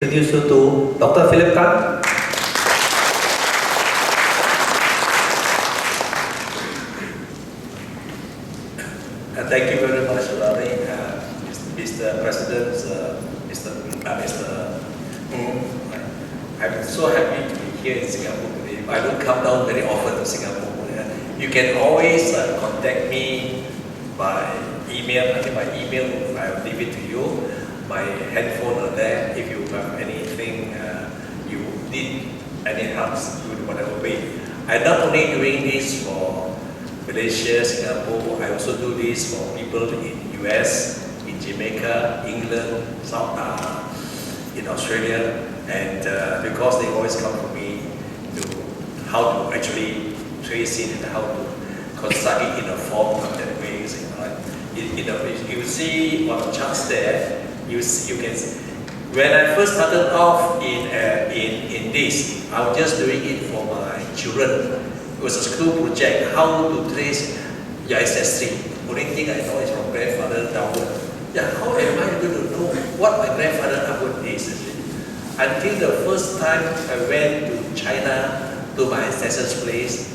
Introduce you to Dr. Philip Tan. Thank you very much, Larry, Mr. President, I'm so happy to be here in Singapore today. I don't come down very often to Singapore. You can always contact me by email. I think my email, I'll leave it to you. My handphone are there. If you have anything, you need any help, do whatever way. I'm not only doing this for Malaysia, Singapore, I also do this for people in US, in Jamaica, England, in Australia, and because they always come to me to how to actually trace it and how to construct it in a form of that way. You see on the charts there. You can see, when I first started off in this, I was just doing it for my children. It was a school project, how to trace your ancestry. Only thing I know is from grandfather downward. Yeah, how am I going to know what my grandfather downward is? Until the first time I went to China, to my ancestor's place,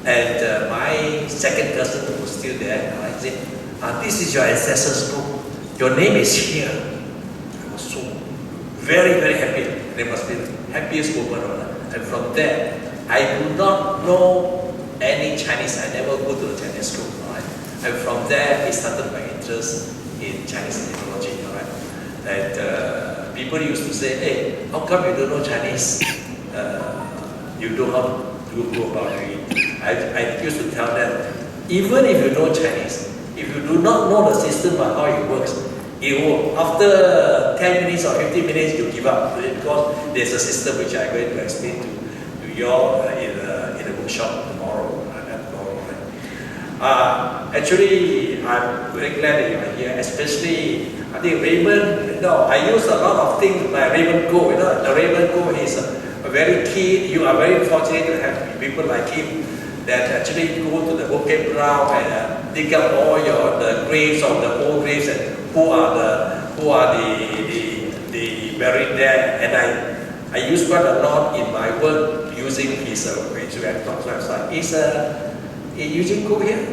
and my second cousin was still there. I said, this is your ancestor's book. Your name is here. I was so very, very happy. They must be the happiest woman on earth. And from there, I do not know any Chinese. I never go to the Chinese school. Right? And from there, it started my interest in Chinese genealogy. Right? And people used to say, hey, how come you don't know Chinese? You don't know how to go about it. I used to tell them, even if you know Chinese, if you do not know the system and how it works, it will, after 10 minutes or 15 minutes, you give up. Because there's a system which I'm going to explain to you all in the workshop tomorrow. Actually, I'm very glad that you are here, especially, I think Raymond, I use a lot of things like Raymond Go. The Raymond Go is a very key, you are very fortunate to have people like him that actually go to the working ground and dig up all the graves of the old graves and who are the buried there. And I use quite a lot in my work using his website. Is Eugene Koo here?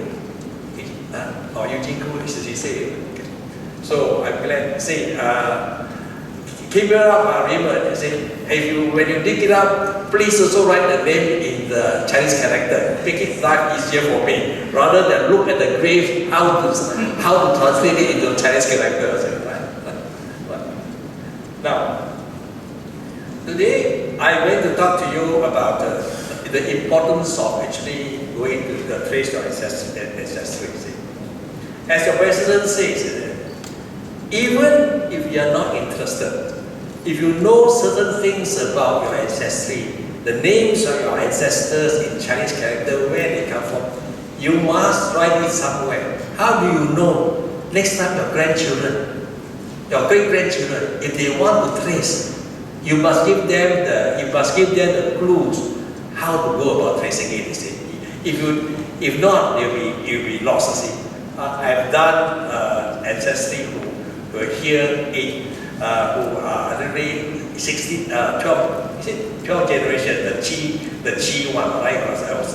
Or Eugene Koo, is he say? Okay. So I'm glad to say, keep it up, Raymond. When you dig it up, please also write the name in the Chinese character. Make it life easier for me, rather than look at the grave, how to translate it into Chinese characters. Now, today I'm going to talk to you about the importance of actually going to the trace your ancestry. As your president says, even if you are not interested, if you know certain things about your ancestry, the names of your ancestors in Chinese character, where they come from, you must write it somewhere. How do you know? Next time your grandchildren, your great-grandchildren, if they want to trace, you must give them the clues how to go about tracing it. If not, you'll be lost. I've done ancestry who were here who are literally 12 generations, the Qi one, right? I was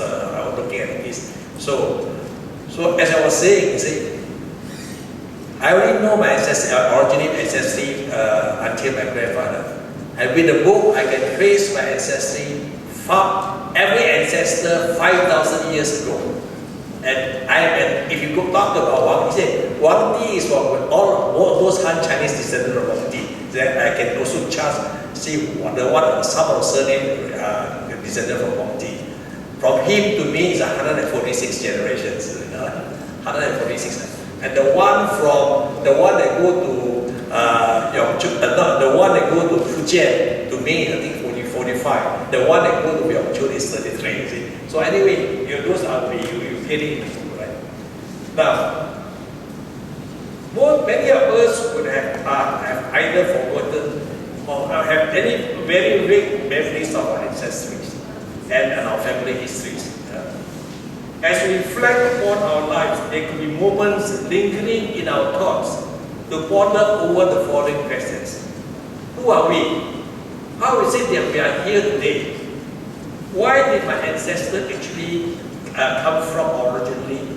looking at this. So as I was saying, I already know my original ancestry until my grandfather. And with the book, I can trace my ancestry from every ancestor 5,000 years ago. And if you go talk about Wang Di, Wang Di is from all those Han Chinese descendants of Wang Di. Then I can also see some of the surname descendant from Wang Di. From him to me is 146 generations. 146. And the one that go to the one that go to Fujian, to me I think 45. The one that go to Yongchuan is 33. So anyway, those are you getting into, right? Now, many of us would have either forgotten or have any very vague memories of our ancestries and our family histories. As we reflect upon our lives, there could be moments lingering in our thoughts to ponder over the following questions. Who are we? How is it that we are here today? Why did my ancestor actually come from originally?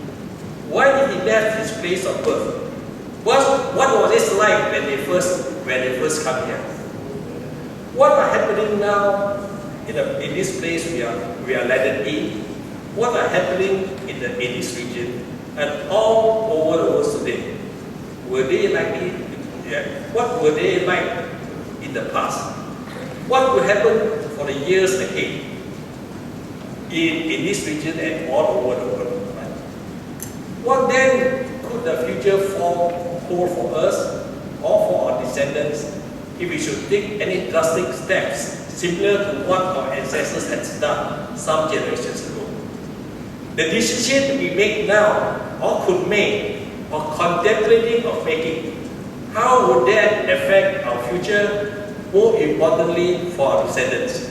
Why did he left his place of birth? What was it like when they first come here? What are happening now in this place we are landed in? What are happening in this region and all over the world today? Were they like it? What were they like in the past? What will happen for the years ahead in this region and all over the world? Right? What then could the future hold for us or for our descendants if we should take any drastic steps similar to what our ancestors had done some generations ago? The decision we make now or could make or contemplating of making, how would that affect our future? More importantly, for our descendants.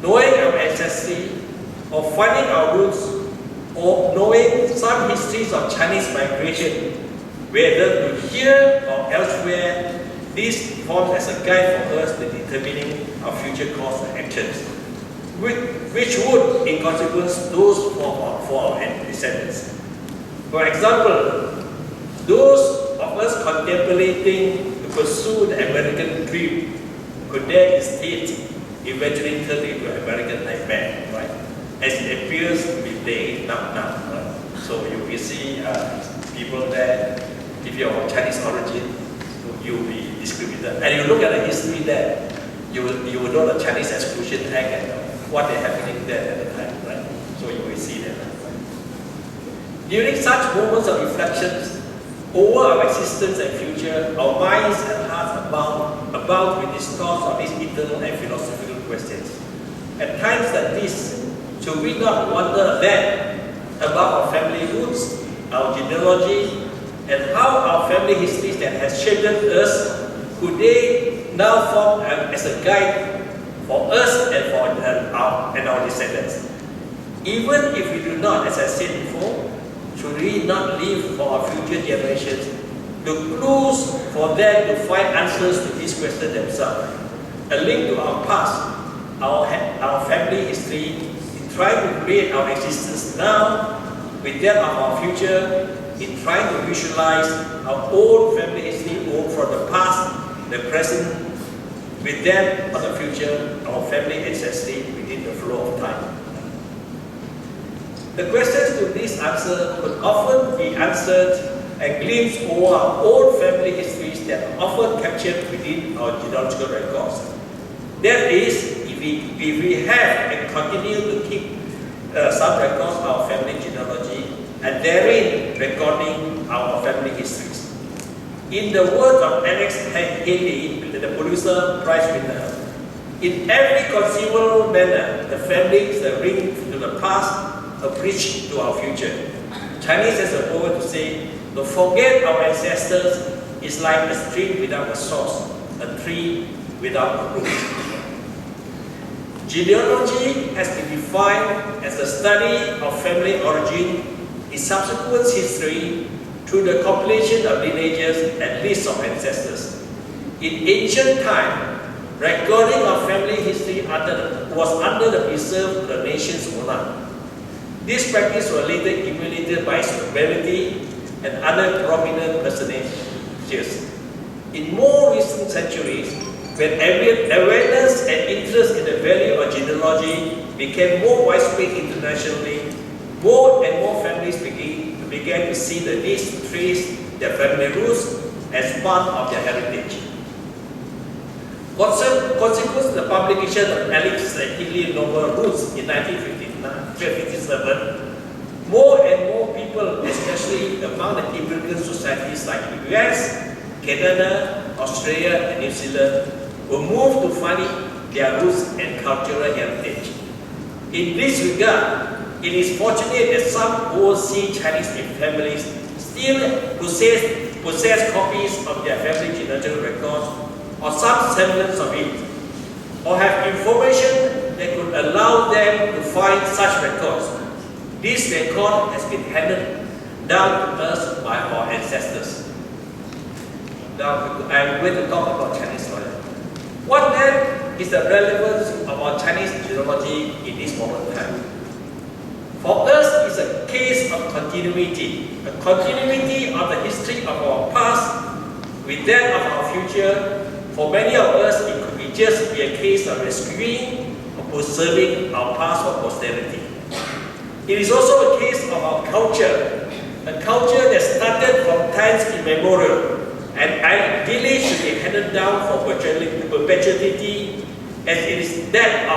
Knowing our ancestry, or finding our roots, or knowing some histories of Chinese migration, whether to here or elsewhere, this forms as a guide for us in determining our future course and actions, which would, in consequence, those for our descendants. For example, those of us contemplating to pursue the American dream could then instead eventually turn into an American nightmare, right? As it appears to be playing now, right? So you will see people there, if you are of Chinese origin, you will be discriminated. And you look at the history there, you will know the Chinese Exclusion Act and what is happening there at the time, right? So you will see that. Right? During such moments of reflections over our existence and future, our minds and hearts abound with these thoughts of these eternal and philosophical questions. At times like this, should we not wonder then about our family roots, our genealogy, and how our family histories that has shaped us, could they now form as a guide for us and for our descendants? Even if we do not, as I said before, should we not leave for our future generations the clues for them to find answers to these questions themselves? A link to our past, our family history, in trying to create our existence now with that of our future, in trying to visualize our own family history both from the past, the present, with that of the future, our family ancestry within the flow of time. The questions to this answer could often be answered and glimpsed over our own family histories that are often captured within our genealogical records. That is, if we have and continue to keep some records of our family genealogy and therein recording our family histories. In the words of Alex Haley, the Pulitzer Prize winner, in every conceivable manner, the family is a ring to the past, a bridge to our future. Chinese has a word to say, to forget our ancestors is like a stream without a source, a tree without a root. Genealogy has been defined as the study of family origin, its subsequent history, through the compilation of lineages and lists of ancestors. In ancient time, recording of family history was under the preserve of the nation's monarch. This practice was later emulated by nobility and other prominent personages. In more recent centuries, when awareness and interest in the value of genealogy became more widespread internationally, more and more families began to see the need to trace their family roots as part of their heritage. Consequence of the publication of Alex Haley's novel Roots in 1957, more and more people, especially among the immigrant societies like the US, Canada, Australia, and New Zealand, were moved to find their roots and cultural heritage. In this regard, it is fortunate that some overseas Chinese families still possess copies of their family genealogical records or some semblance of it, or have information that could allow them to find such records. This record has been handed down to us by our ancestors. Now, I'm going to talk about Chinese soil. What then is the relevance of our Chinese genealogy in this modern time. For us, it's a case of continuity, a continuity of the history of our past with that of our future. For many of us, it could be just be a case of rescuing or preserving our past for posterity. It is also a case of our culture, a culture that started from times immemorial and ideally should be handed down for perpetuity as it is that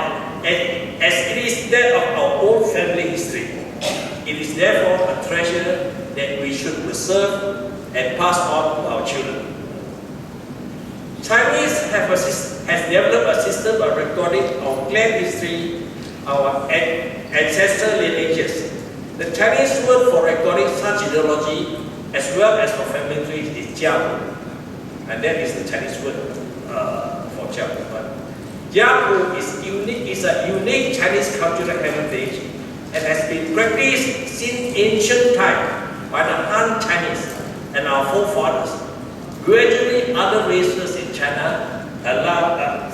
of our own family history. It is therefore a treasure that we should preserve and pass on to our children. Chinese has developed a system of recording our clan history, our ancestral lineages. The Chinese word for recording such genealogy as well as for family trees is jiapu, and that is the Chinese word for jiapu. Jiapu is a unique Chinese cultural heritage and has been practiced since ancient time by the Han Chinese and our forefathers. Gradually, other races in China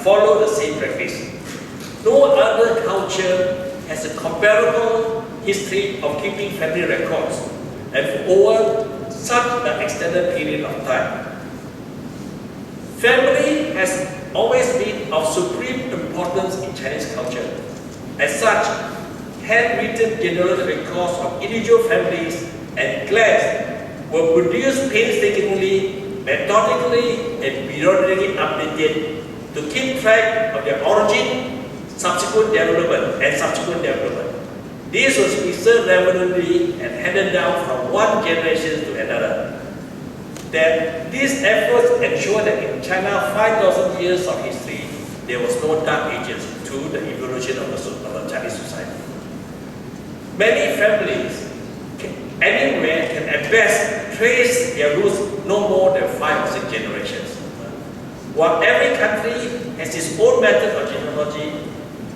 follow the same practice. No other culture has a comparable history of keeping family records and over such an extended period of time. Family has always been of supreme importance in Chinese culture. As such, handwritten genealogical records of individual families and clans were produced painstakingly, methodically, and periodically updated to keep track of their origin, subsequent development. This was preserved reverently and handed down from one generation to another. That these efforts ensure that in China 5,000 years of history, there was no dark ages to the evolution of the Chinese society. Many families anywhere can at best trace their roots no more than 5 or 6 generations. While every country has its own method of genealogy,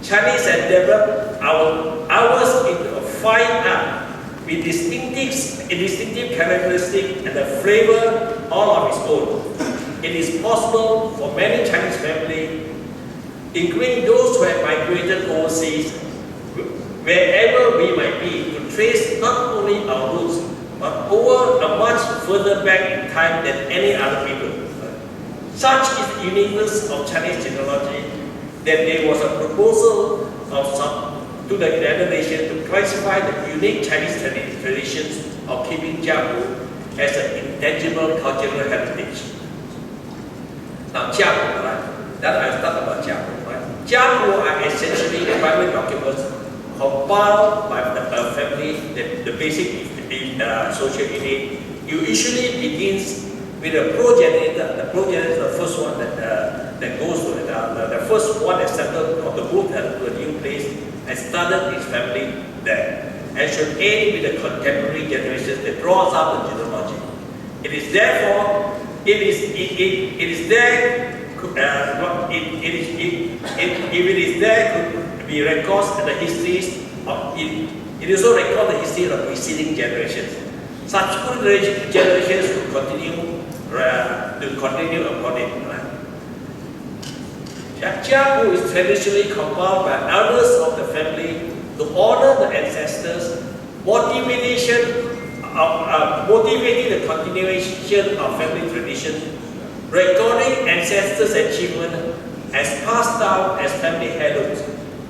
Chinese have developed ours into a fine art with distinctive characteristics and a flavor all of its own. It is possible for many Chinese families, including those who have migrated overseas, wherever we might be, to trace not only our roots, but over a much further back in time than any other people. Such is the uniqueness of Chinese genealogy that there was a proposal to the United Nations to classify the unique Chinese traditions of keeping jiapu as an intangible cultural heritage. Now, jiapu, right? That I talk about jiapu, right? Jiapu are essentially private documents compiled by the family, the basic social unit. It usually begins with a progenitor. The progenitor is the first one that goes to the first one that settled or the move to a new place and started his family there, and should aid with the contemporary generations that draws up the genealogy. It is therefore, if it is there, could be records and the histories of it also record the history of preceding generations. Subsequent generations will continue upon it. Jiapu is traditionally compiled by elders of the family to honor the ancestors, motivating the continuation of family tradition, recording ancestors' achievements as passed down as family heirlooms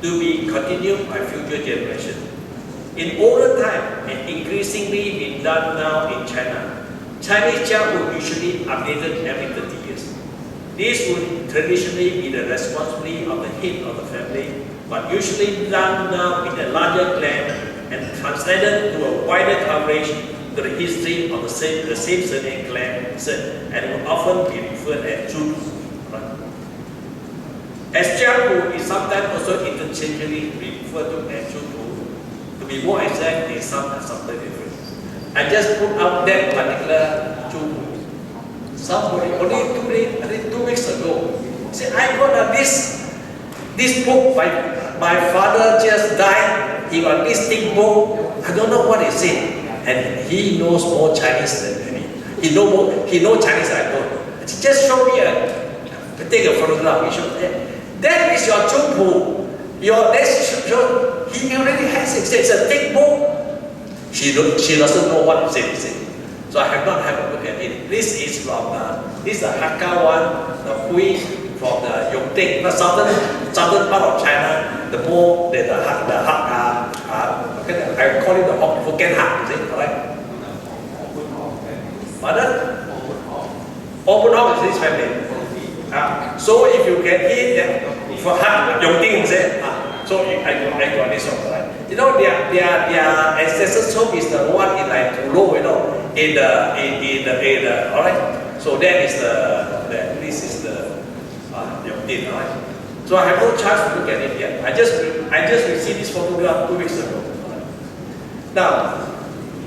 to be continued by future generations. In older time, and increasingly being done now in China, Chinese jiapu usually updated every 30 years. This would traditionally be the responsibility of the head of the family, but usually done now in a larger clan and translated to a wider coverage to the history of the same surname clan, and will often be referred as Zhu. As jiapu is sometimes also interchangeably referred to as Zhu. To be more exact, there is something different. I just put out that particular Zhu. Somebody, only 2 weeks ago, said, I got this book, my father just died, he got this thick book, I don't know what is it. And he knows more Chinese than me. He knows Chinese than I know. Just show me take a photograph, he showed that. That is is your Zhongpu, your next he already has it. It's a thick book. She doesn't know what it says. So I have not had a look at it. This is from this is the Hakka one, the Hui from the Yongting, the southern part of China. The more the Hak I call it the Hokkien Hak, is it correct? Pardon? Open Hawk is this family. So if you can eat them for Hak Yongting, is it? So I got this one, right? You know, their ancestors' home is the one in like Tulo, you know, in the alright. So that is this is the Yongting, alright. So I have no chance to look at it yet. I just received this photograph 2 weeks ago. Now,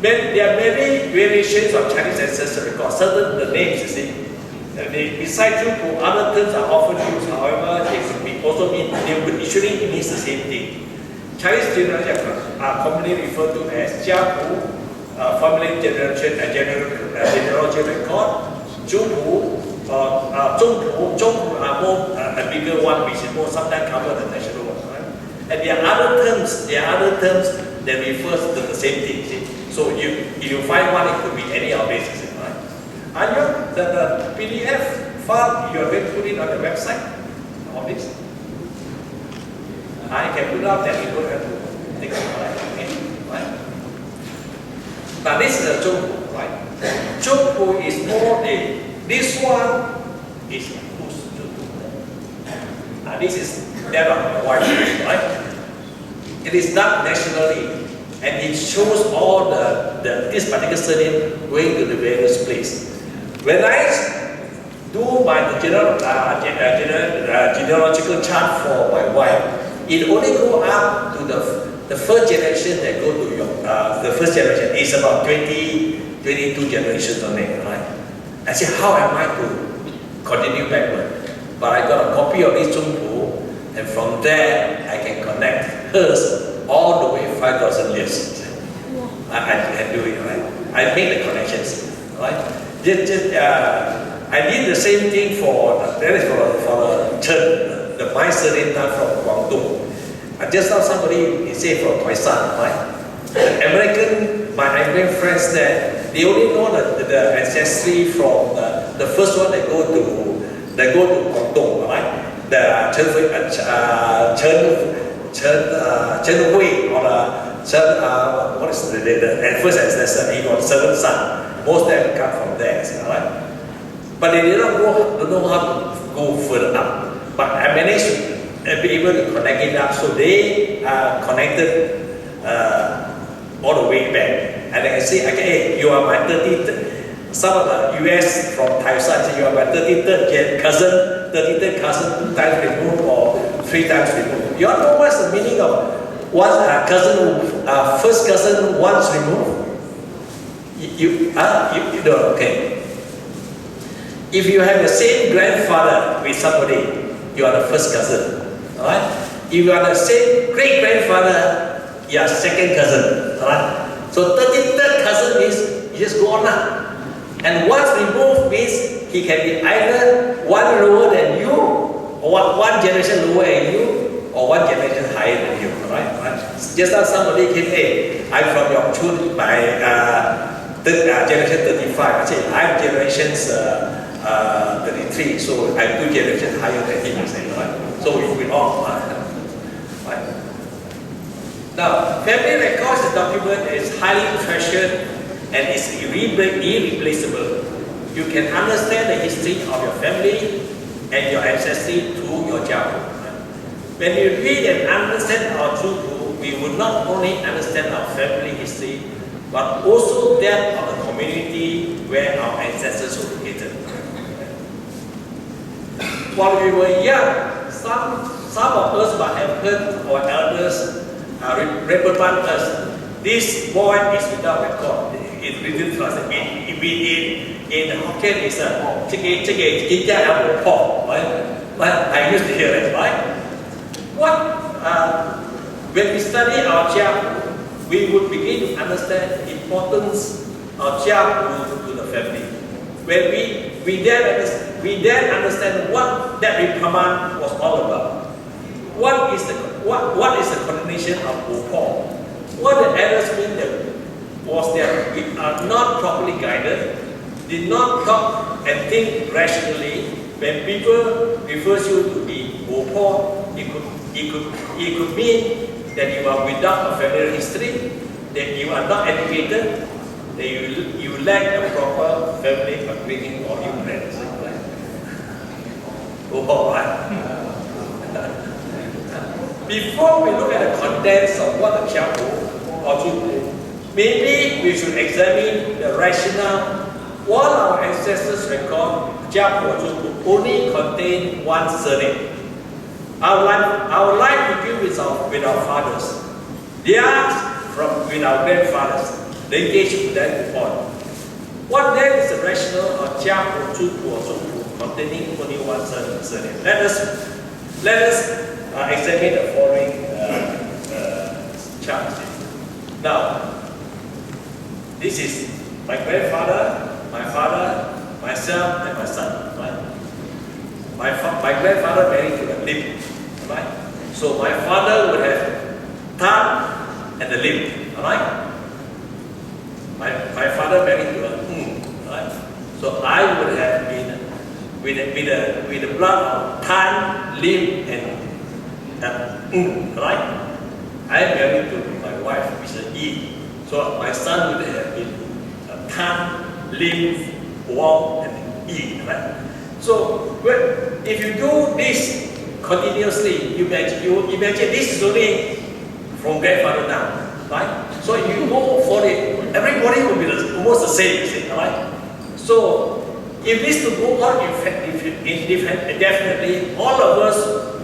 there are many variations of Chinese ancestral records. Certain the names, you see. Besides Zhongpu, other terms are often used. However, it also means they usually means the same thing. Chinese genealogy are commonly referred to as Jiapu, family genealogy record, Zhongpu, Zhongpu are more a bigger one, which is more sometimes cover the national one, right? And there are other terms that refers to the same thing. See? So if you find one, it could be any of these, right? And the PDF file you are going to put it on the website of this. I can put up that you don't have to take it, right? Now this is a Zhongpu, right? Zhongpu is more this one is whose Zhongpu. This is that of my wife, right? It is done nationally, and it shows all this particular surname going to the various places. When I do my genealogical chart for my wife, it only go up to the first generation that go to the first generation. It's about 22 generations only, right? I said, how am I to continue backward? But I got a copy of this Zhongpu, and from there I can connect hers all the way 5,000 years. I can do it, right? I make the connections, right? I did the same thing for the Chen, the my surname from Guangdong. Just now somebody said from Taisan, right? My American friends there, they only know the ancestry from the first one that go to Guangdong, right? The Chen Hui or what is the first ancestor? He got 7 sons. Most of them come from there, right? But they don't know how to go further up. But I managed to be able to connect it up, so they are connected all the way back. And I can say, okay, you are my 33rd. Some of the US from Taiwan say you are my 33rd cousin, 33rd cousin 2 times removed or 3 times removed. You all know what's the meaning of first cousin once removed? You know, okay. If you have the same grandfather with somebody, you are the first cousin, alright? If you are the same great grandfather, you are second cousin, alright? So 33rd cousin means you just go on now. And once removed means he can be either one lower than you, or one generation lower than you, or one generation higher than you, alright? Just as somebody came, hey, I'm from Yongchun, my generation 35. I say I'm generation 33, so I'm 2 generations higher than him. Right? So we all right. Now, family records is a document that is highly treasured and is irreplaceable. You can understand the history of your family and your ancestry through your Jiapu. When we read and understand our Zhongpu, we will not only understand our family history, but also that of the community where our ancestors were located. While we were young, some of us might have heard our elders reprimand us. This boy is without record. It written to us in Hokkien is right? I used to hear it, right? When we study our Jiapu, we would begin to understand the importance of Jiapu to the family. When we then understand what that reprimand was all about. what is the connotation of Paul? What the errors mean was that we are not properly guided, did not talk and think rationally. When people refers you to be Paul, it could mean that you are without a family history, that you are not educated, that you lack a proper family upbringing or influence. Right? Before we look at the contents of what a Jiapu or Zhupu, maybe we should examine the rationale. While our ancestors record Jiapu or Zhupu only contain one surname. Our life begins with our fathers. Theirs with our grandfathers. They engage with them on. What then is the rationale of Jiapu, Zhupu or Zhupu containing only one surname? Let us examine the following chart. Now, this is my grandfather, my father, myself, and my son. Right? My grandfather married to a Lim. Right? So my father would have Tan and the Lim. Right? My father married to a Right? So I would have been with the blood of Tan, Lim, and right? I am married to my wife, which is E. So my son would have been Tan, Lim, Wong, and E. Right? So if you do this continuously, you imagine this is only from grandfather now, right? So if you go for it, everybody will be almost the same, right? So if this to go on indefinitely, all of us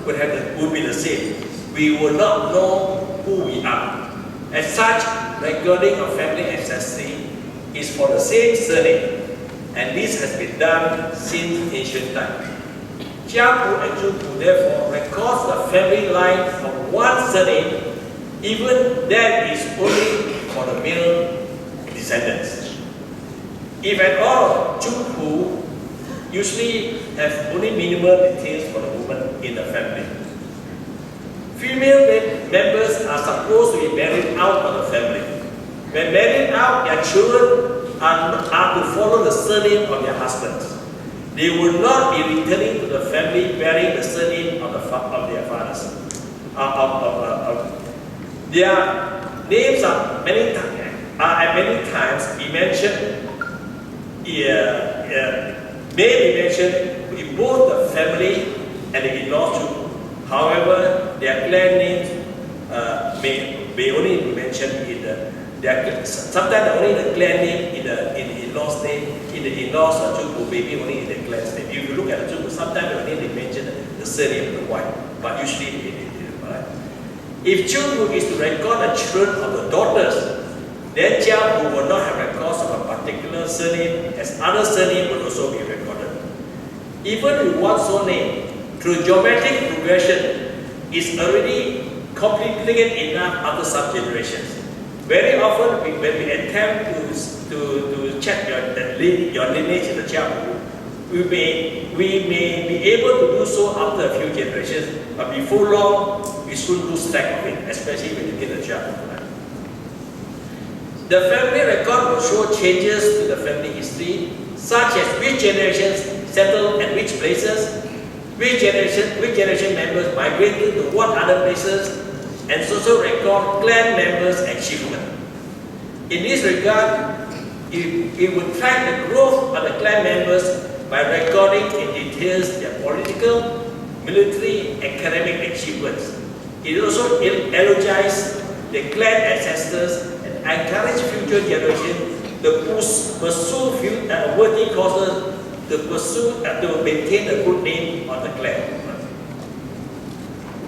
would be the same. We will not know who we are. As such, recording of family ancestry is for the same surname, and this has been done since ancient times. Jiapu and Zhupu therefore records the family line from one surname, even that is only for the male descendants. If at all, Zhupu usually have only minimal details for the woman in the family. Female members are supposed to be married out of the family. When married out, their children are to follow the surname of their husbands. They will not be returning to the family bearing the surname of their fathers. Their names are at many times be mentioned. May be mentioned in both the family and the in-laws too. However, their clan names may only be mentioned sometimes only the clan name in the in-laws name, in the in-laws or Zhupu, maybe only in the clan's name. If you look at the Zhupu, sometimes only they mention the surname of the wife, but usually they do, right? If Zhupu is to record the children of the daughters, then Jiapu will not have records of a particular surname, as other surname will also be recorded. Even with one surname, through geometric progression, is already complicated enough after some generations. Very often, when we attempt to check your lineage in the Jiapu, we may be able to do so after a few generations, but before long, we soon lose track of it, especially when you get the Jiapu. The family record will show changes to the family history, such as which generations settled at which places, which generation members migrated to what other places, and also record clan members' achievement. In this regard, it would track the growth of the clan members by recording in details their political, military, academic achievements. It also elogizes the clan ancestors and encourages future generations to pursue worthy causes to maintain the good name of the clan.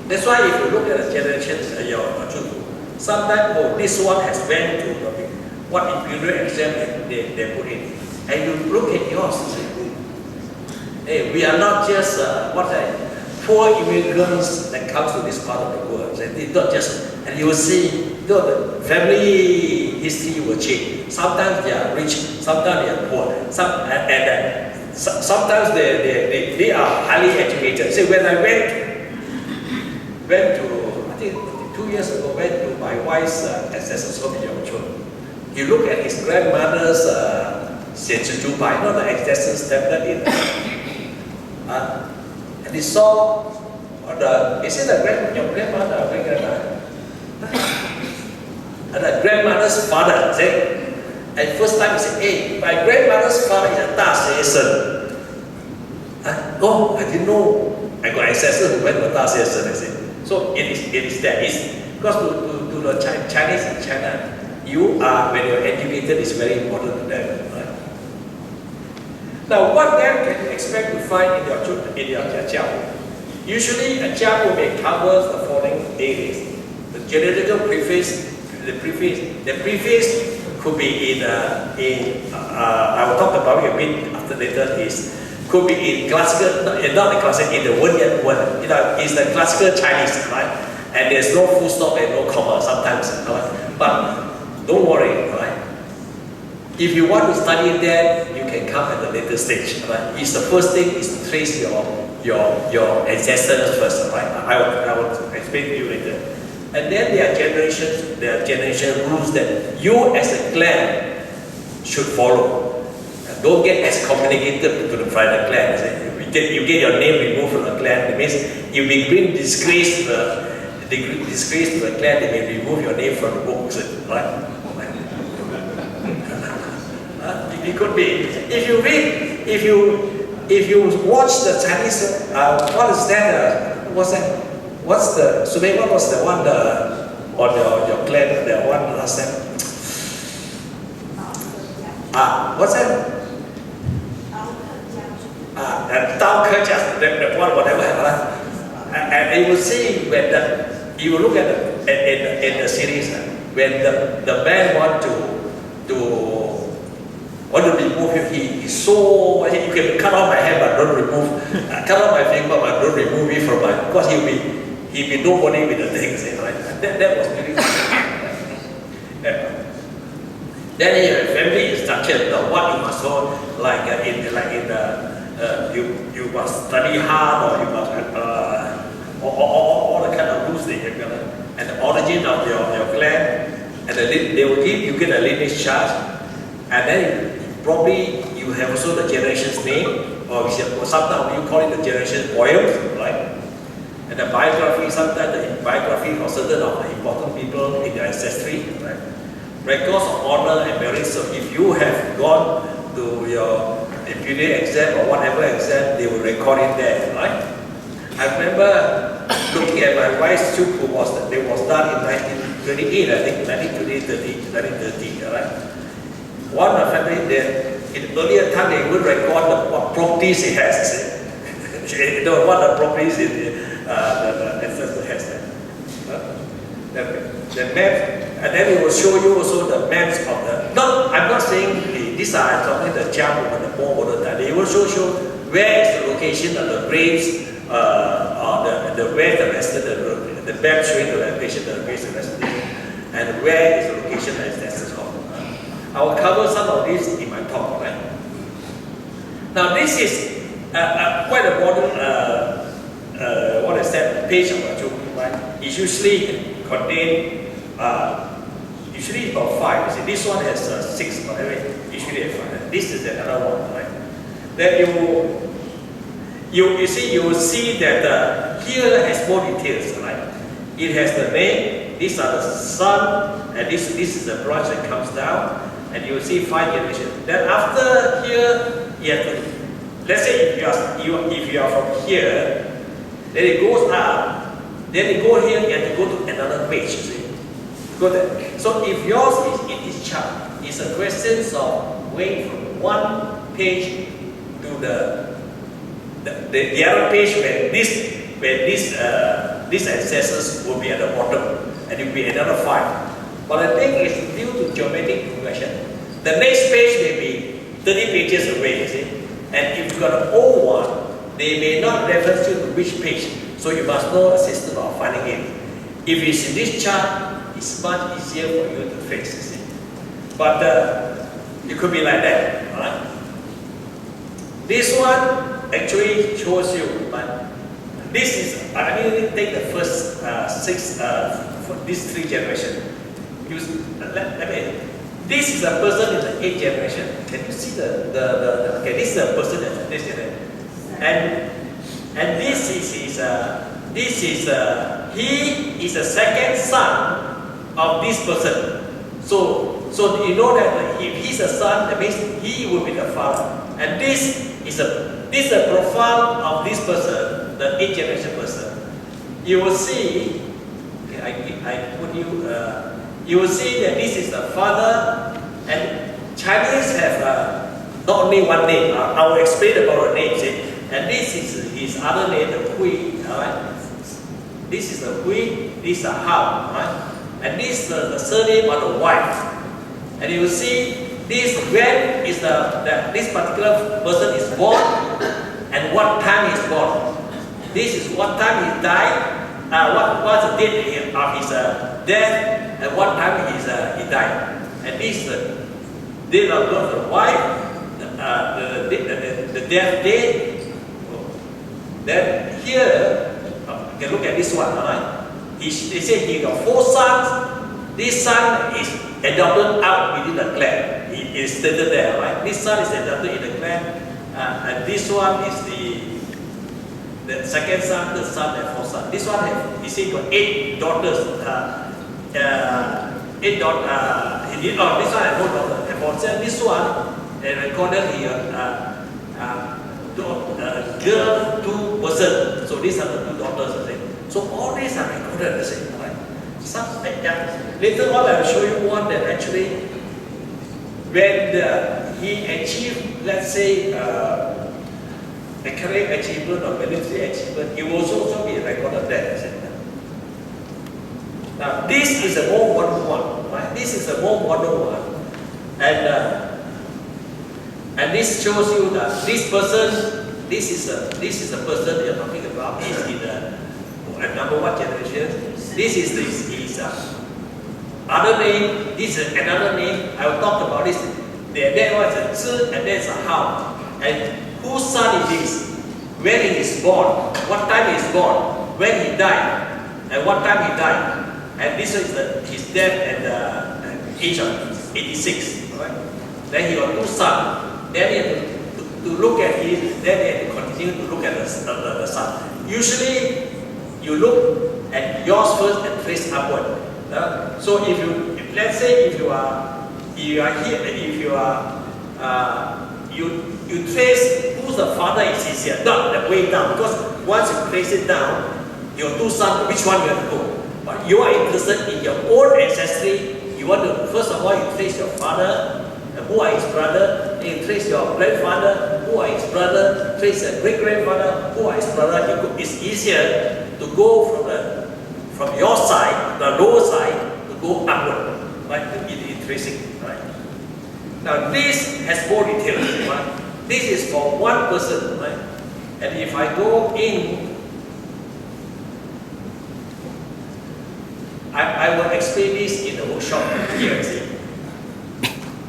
That's why if you look at the generations, sometimes this one has went to what imperial exam they put in, and you look at yours. Hey, we are not just poor immigrants that comes to this part of the world. It's not just, and you will see, the family history will change. Sometimes they are rich, sometimes they are poor, sometimes they are highly educated. So when I went went to, I think 2 years ago, went to my wife's ancestors home in Yongchun. He looked at his grandmother's 显示猪牌, not the ancestors tablet in. And he saw he said your grandmother or great-grandmother? And the grandmother's father said, at first time he said, hey, my grandmother's father is a 大学生. Oh, I didn't know. I got ancestors who went to 大学生, I said. So it is that. Because to the Chinese in China, you are, when you're educated, is very important to them. Right? Now, what then can you expect to find in your jiabu? Usually, a jiabu may cover the following areas: the genealogical preface, the preface could be in I will talk about it a bit after later. Could be in classical, not the classical, in the Wenyan one. It's the classical Chinese, right? And there's no full stop and no comma sometimes, right? But don't worry, right? If you want to study that, you can come at the later stage, right? It's the first thing is to trace your ancestors first, right? I will explain to you later. And then there are generation rules that you as a clan should follow. Don't get excommunicated to the private clan. You get your name removed from the clan. It means if you bring disgrace to the clan, they may remove your name from the books, right? It could be. If you read, if you watch the Chinese, what is that? What's that? What's the Sumei? What was the one on your clan? The one last time. What's that? The one whatever. And you will see when you will look at in the series when the man want to remove him, he's so you can cut off my hand but don't remove, cut off my finger but don't remove it from my, because he'll be nobody with the things, right? That was really Then your family structure, what you must know, you must study hard, or you must all the kind of rules they have, and the origin of your clan, and they will give you get a lineage chart, and then probably you have also the generation's name, or sometimes you call it the generation poems, right? And the biography, sometimes the biography of certain of the important people in their ancestry, right? Records of honor and merit. So if you have gone to your imperial exam or whatever exam, they will record it there, right? I remember looking at my wife's tube, it was done in 1928, I think, 1930, right? One of the family there, in earlier time, they would record what properties he has. You know, what the properties the ancestor has. The map, and then it will show you also the maps of the. No, I'm not saying these are something the jiabu and the more modern time. They will show where is the location of the graves, or where the rest of the map showing the location of the graves and the rest of and where is the location of the ancestors home. I will cover some of these in my talk, right? Now this is quite a modern, what is that, page of a joke, right? It usually contain, usually about 5. You see, this one has 6, but anyway, usually have 5. This is another one, right? Then you see, you will see that here has more details, right? It has the name. These are the son, and this is the branch that comes down, and you will see 5 generations. Then after here, you have to, let's say if you are from here, then it goes up. Then you go here, you have to go to another page, you see. Go there. So if yours is in this chart, it's a question of going from one page to the other page where these ancestors will be at the bottom, and it will be another 5. But the thing is due to geometric progression. The next page may be 30 pages away, you see. And if you've got an old one, they may not reference you to which page. So you must know a system of finding it. If it's in this chart, it's much easier for you to fix, you see. But it could be like that, alright? This one actually shows you, but this is, I mean, take the first for these 3 generations. Let me, this is a person in the 8th generation. Can you see okay, this is a person in this generation. And this is his, he is the second son of this person. So you know that if he's a son, that means he will be the father. And this is a profile of this person, the 8th generation person. You will see, okay, I put you, you will see that this is the father, and Chinese have not only one name. I will explain about the names. And this is his other name, the Hui. Alright? This is the Hui, this is the Hao. Right? And this is the surname of the wife. And you will see this when is this particular person is born and what time he is born. This is what time he died, what's the date of his death, and what time he died. And this is the date of birth of the wife, the death date. Then here, you can look at this one, alright? They say he got 4 sons. This son is adopted out within the clan. He is stated there, right? This son is adopted in the clan, and this one is the second son, third son, and fourth son. This one he said got 8 daughters. 8 daughters. This one had 4 daughters. And for this one, they recorded here. Girl, 2 person. So these are the 2 daughters. So all these are recorded the same, right? Later on, I will show you one that actually, when he achieved, let's say, a career achievement or military achievement, it will also be recorded there. Now, this is a more modern one, right? This is a more modern one, and this shows you that this person, this is a person you're talking about. He's in the number 1 generation. This is his other name. This is another name. I will talk about this. There was a Zhi and there's a Hao. And whose son it is? When he is born? What time he is born? When he died? And what time he died? And this is his death at the age of 86. Right? Then he got 2 sons. Then he had to look at him. Then he had to continue to look at the son. Usually, you look at yours first and trace upward. So let's say if you are here, if you are you trace who's the father is easier, not the way down, because once you trace it down, your 2 sons, which one you have to go? But you are interested in your own ancestry. You want to, first of all, you trace your father, who are his brother, then you trace your grandfather, who are his brother, trace your great-grandfather, who are his brother. It's easier to go from your side, the lower side, to go upward, right, in tracing, right? Now this has more details, right? This is for 1 person, right? And if I go in, I will explain this in the workshop here, see.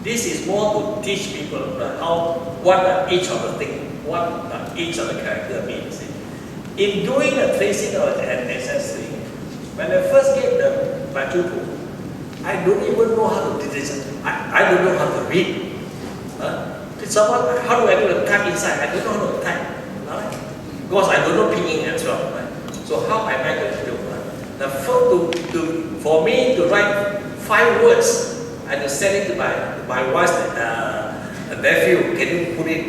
This is more to teach people what each of the thing, what each of the character means. See. In doing the tracing of an ancestry, when I first gave my pupil, I don't even know how to do this. I don't know how to read. Someone, how do I do the type inside? I don't know how to type. Right? Because I don't know pinyin as well. Right? So how am I going to do? Right? Now, for me to write 5 words, I had to send it to my wife's nephew. Can you put it?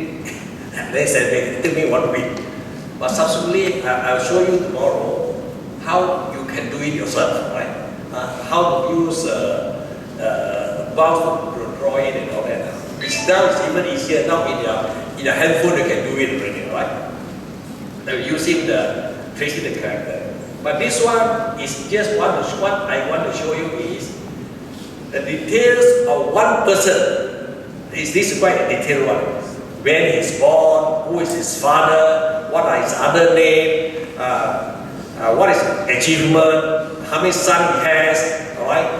They said it took me 1 week. But subsequently, I'll show you tomorrow how you can do it yourself, right? How to use mouse to draw it and all that. Which now is even easier. Now in your handphone you can do it already, right? Using tracing the character. But this one is just what I want to show you is the details of 1 person. This is quite a detailed one. When he's born, who is his father, what are his other name, what is his achievement, how many sons he has, alright?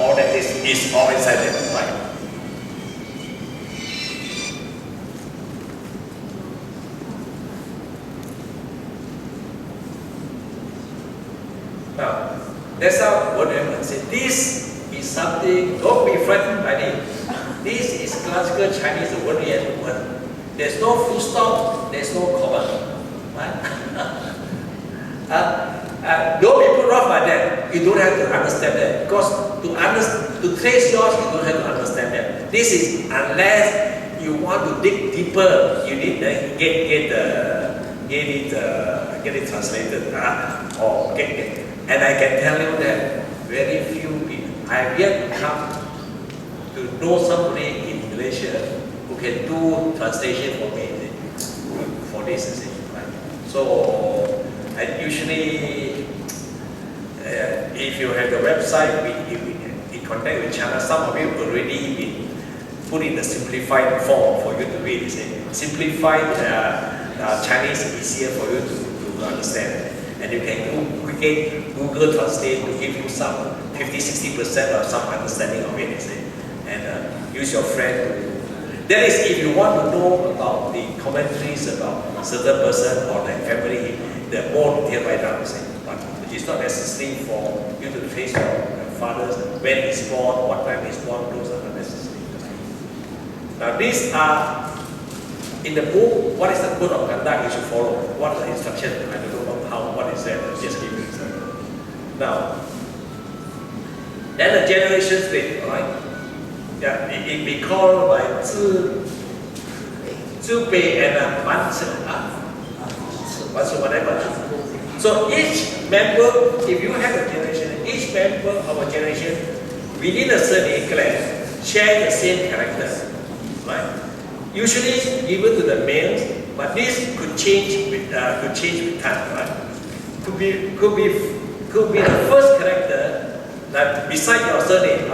All that is all inside there, right? Now, that's how what I say. This is something, don't be frightened by it. This is classical Chinese word. There's no full stop, there's no comma. Right? Don't be put off by that. You don't have to understand that. Because to trace yours, you don't have to understand that. This is unless you want to dig deeper, you need to get it translated. Or get it. And I can tell you that very few people, I have yet come to know somebody in Malaysia who can do translation for me for this. Right? So, and usually, if you have the website, we contact with China. Some of you already been put in the simplified form for you to read. Simplified Chinese is easier for you to understand. And you can quickly Google Translate to give you some 50-60% of some understanding of it. And use your friend to. That is, if you want to know about the commentaries about certain person or their family, the more detailed right down. But it's not necessary for you to trace your fathers, when he's born, what time he's born, those are not necessary. Now these are, in the book, what is the code of conduct you should follow? What is the instruction? I don't know what is that, just give me an example. Now, then the generation split, alright? Yeah, it be called by Zhi Bei and whatever. So each member, if you have a generation, each member of a generation within a certain clan share the same character, right? Usually given to the males, but this could change with time, right? Could be the first character that beside your surname,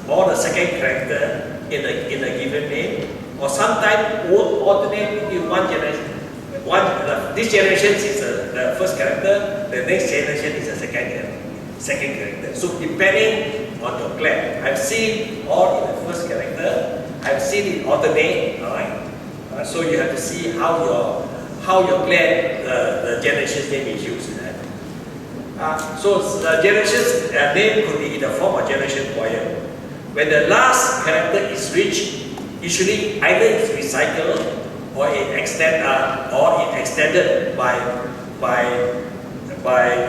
or the second character in a given name, or sometimes alternate in one generation. This generation is the first character, the next generation is the second character. So depending on your clan, I've seen all in the first character, I've seen it alternate, alright? So you have to see how your clan, the generation's name is used. So the generation's name could be in the form of generation poem. When the last character is reached, usually either it's recycled or it extended by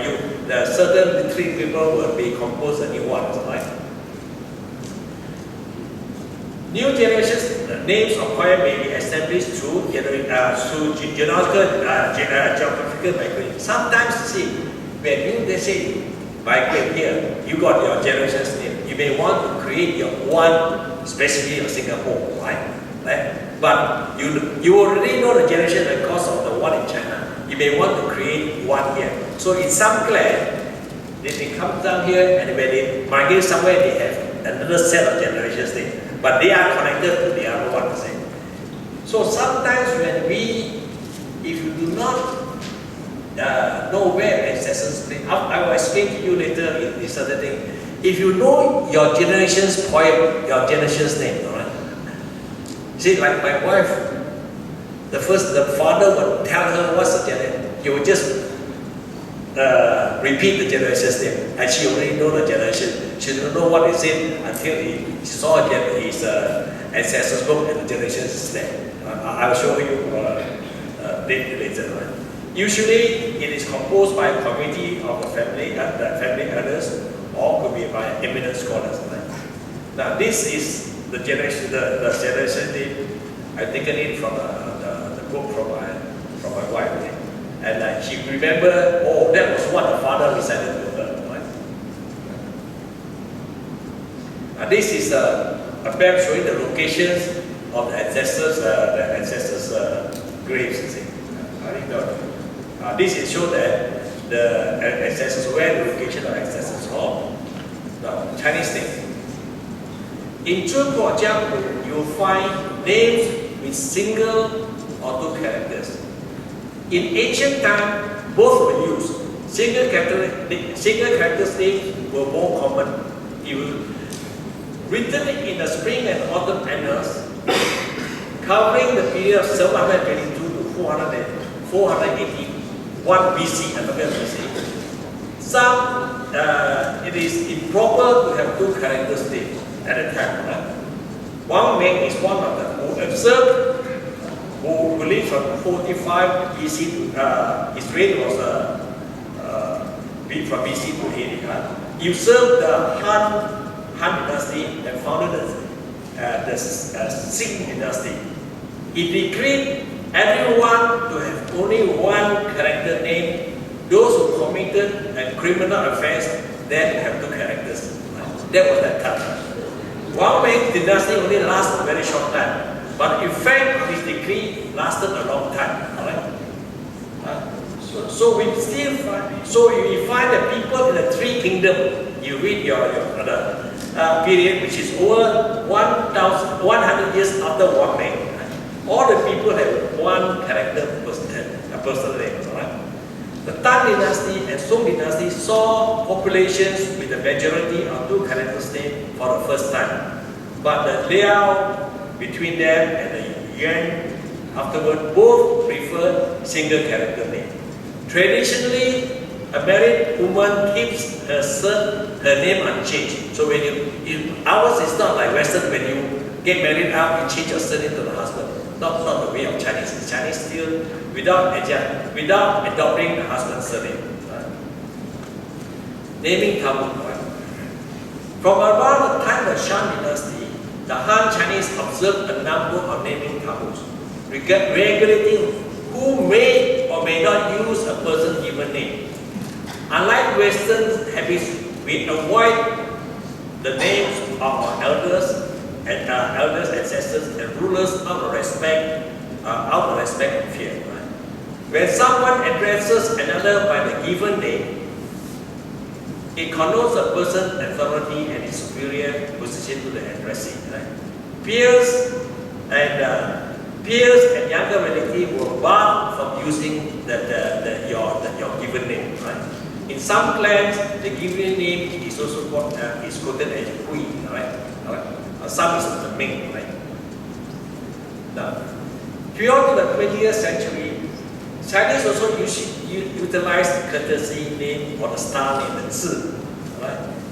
you. The certain literary people will be composed a new one, right? New generations names of poem may be established through geographical migration. Sometimes, see, when they say migrate here, you got your generation's name. You may want to create your one, specifically of Singapore, right? But you already know the generation because of the one in China. You may want to create one here. So in some clan, they come down here and when they migrate somewhere, they have another set of generations name. But they are connected to the other one. So sometimes when if you do not know where ancestors live, I will explain to you later in this other thing. If you know your generation's poem, your generation's name, alright? See, like my wife, the father would tell her what's the generation. He would just repeat the generation's name, and she already know the generation. She don't know what is it until she saw his ancestors book and the generation is there. I'll show you later. Right? Usually, it is composed by a committee of the family elders, or could be by eminent scholars. Right? Now, this is the generation name. I've taken it from the book from my wife. Right? And she remembered, oh, that was what the father recited to her. Right? This is a map showing the locations of the ancestors' graves. You see. This is show that the ancestors, where the location of ancestors are. Now, Chinese name. In Zhengguo you will find names with single or two characters. In ancient time, both were used. Single characters names were more common. Written in the spring and autumn annals, covering the period of 722 to 481 BC, it is improper to have two characters names at a time. Wang Meng is one of them who observed, who lived from 45 BC to, his reign was from BC to 80. He observed the Han dynasty and founded the Qing dynasty. He decreed everyone to have only one character name. Those who committed a criminal offense then have two characters. That was that time. Wang Meng's dynasty only lasted a very short time, but in fact his decree lasted a long time. So we still find, so you find that people in the three kingdoms, you read your period, which is over 100 years after Wang Meng. All the people have one character personal name. The Tang dynasty and Song dynasty saw populations with the majority of two characters name for the first time. But the layout between them and the Yuan afterward both prefer single character name. Traditionally, a married woman keeps her name unchanged. So when ours is not like Western, when you get married out, you change your surname to the husband. Not the way of Chinese. Chinese still without adopting the husband's surname. Naming taboo. From around the time of the Shang dynasty, the Han Chinese observed a number of naming taboos, regulating who may or may not use a person's given name. Unlike Western habits, we avoid the names of our elders, ancestors, and rulers out of respect and fear. When someone addresses another by the given name, it connotes a person's authority and his superior position to the addressee. Peers and younger relatives were barred from using your given name. In some clans, the given name is also quoted as Hui. Some is the Ming. Now, prior to the 20th century, Chinese also utilized courtesy name or the star name, the Zi.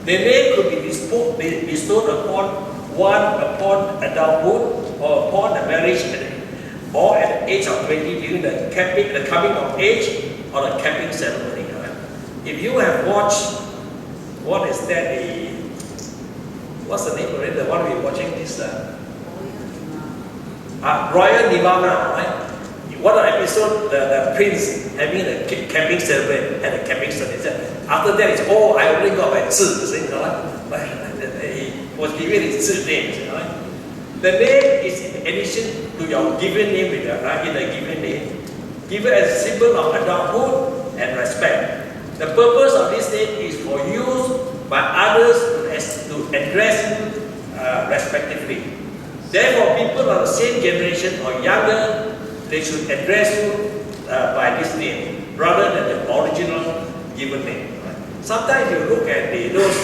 The name could be bestowed upon one upon adulthood or upon the marriage or at the age of 20 during the coming of age or the capping ceremony. If you have watched, what is that? What's the name of it? The one we're watching this Royal Nirvana, right? One of the episode, the prince having a camping ceremony, had a camping ceremony. After that, it's I only got my Zi, he was given his Zi name. The name is in addition to your given name in the given name, given as a symbol of adulthood and respect. The purpose of this name is for use by others to address you respectively. Therefore, people of the same generation or younger, they should address you by this name rather than the original given name. Sometimes you look at those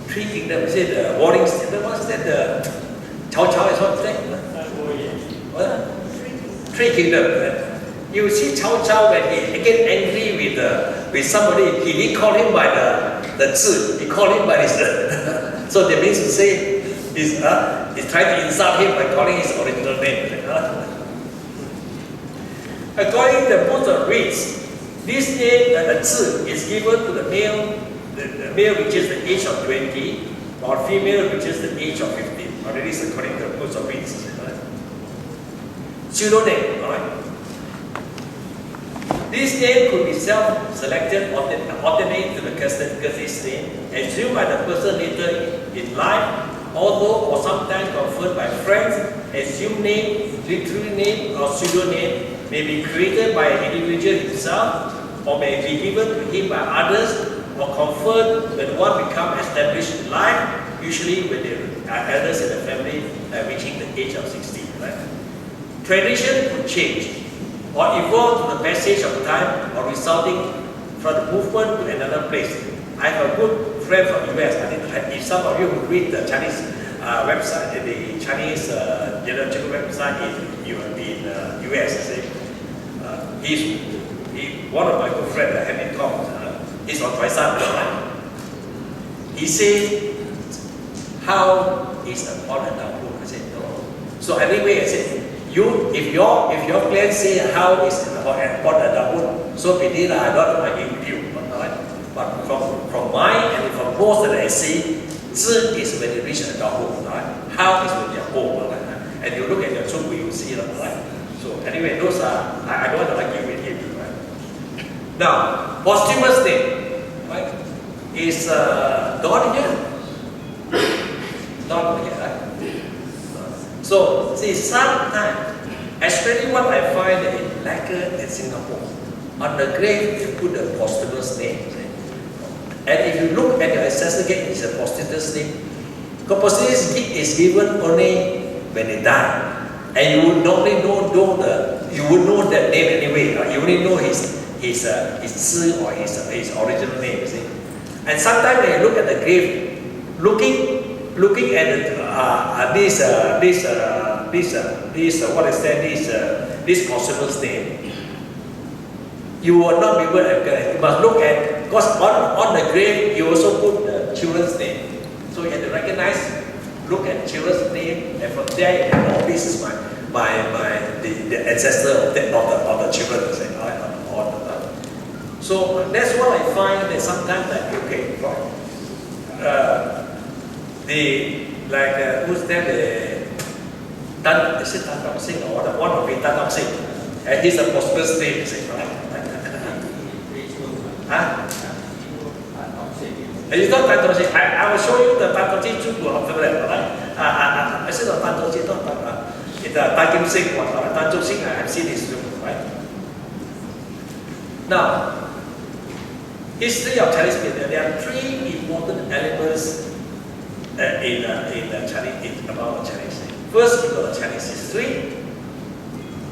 three kingdoms, say the warring statement, what's that? The Cao Cao is what's that? Three kingdoms. You see Cao Cao when he get angry with somebody, he didn't call him by the Zi, he called him by his so that means to say he's trying to insult him by calling his original name. According to the book of reads, this name, the Zi, is given to the male. The male reaches the age of 20, or female reaches the age of 15. Or that is according to the book of reads. Pseudonym, alright. This name could be self-selected or alternate to the courtesy name, assumed by the person later in life, although or sometimes conferred by friends. Assumed name, literary name, or pseudonym may be created by an individual himself, or may be given to him by others, or conferred when one becomes established in life, usually when the elders in the family reaching the age of 60. Tradition could change or evolve to the passage of time or resulting from the movement to another place. I have a good friend from US. I think if some of you who read the Chinese website, the Chinese Genealogy website in US, he's one of my good friends, Henry Thomas. He's from Taisan, right? He said, how is a pot adulthood? I said, no. So anyway, I said, if your plan say how is a pot adulthood, so be it, I don't argue with you. Right? But from mine and from most that I see, 知 is when you reach adulthood, right? How is when you're old, right? And you look at your children, you see, right? So anyway, those are, I don't want to argue with him, right? Now, posthumous name, right? Is Don here? Don here, right? So, see, sometimes, especially what I find in Malacca and Singapore, on the grave, they put the posthumous name. And if you look at your ancestor gate, it's a posthumous name. Because posthumous gate is given only when they die. And you would normally you would know that name anyway. Right? You only know his Tzu or his original name, you see. And sometimes when you look at the grave, looking at this posthumous name, you will not be able to. You must look at, because on the grave you also put the children's name, so you have to recognize. Look at children's name, and from there you can know this is the ancestor of the children. So that's what I find that sometimes like okay, who's that? Is it Tan Dong Sing or one of the Tan Dong Sing? And he's a posthumous name, right? Huh? It's not Tan Dong Sing. I will show you the Tan Dong Sing Zhu of the right? I said not Tan Dong Sing, not it's Tan Kim Sing one. Tan Dong Sing, I have seen his film, right? Now, history of Chinese people. There are three important elements in Chinese about Chinese. First, you got the Chinese history.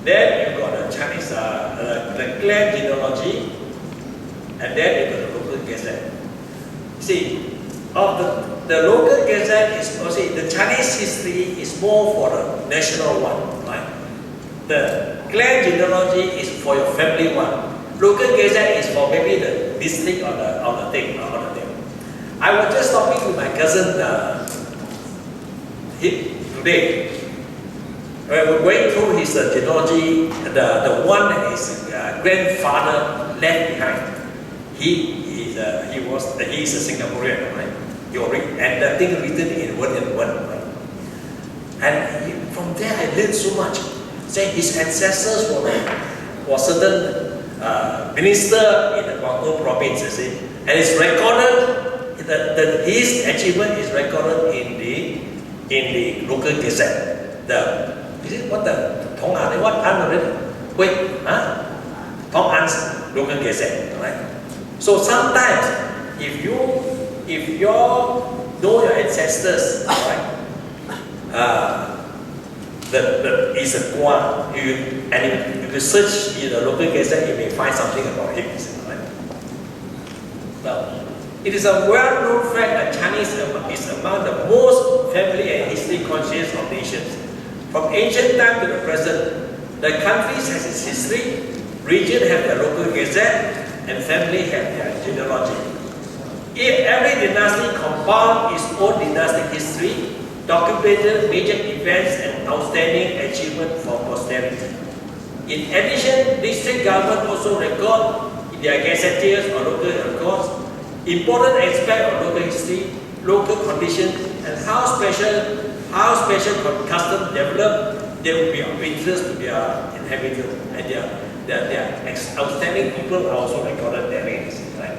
Then you got the Chinese the clan genealogy, and then you got the local gazette. See, of the local gazette is the Chinese history is more for the national one, right? The clan genealogy is for your family one. Local gazette is for maybe the district or the thing. I was just talking with my cousin today. We're going through his genealogy, the one that his grandfather left behind. He is a Singaporean, right? And the thing written in word and word, right? And from there I learned so much. Say his ancestors were certain minister in the Guangdong province, you see, and it's recorded. His achievement is recorded in the local gazette. Tong An, what An already? Wait, Tong An's local gazette, right? So sometimes, if you know your ancestors, right? Is a Guan, and if you search in the local gazette, you may find something about him, right? Now, it is a well-known fact that Chinese is among the most family and history conscious of nations. From ancient time to the present, the countries has its history, region have their local gazette, and family have their genealogy. If every dynasty compiled its own dynastic history, documented major events and outstanding achievements for posterity. In addition, district government also record in their gazetteers or local records important aspects of local history, local conditions, and how special customs develop. They will be of interest to their inhabitants, and their outstanding people are also recorded therein. Right?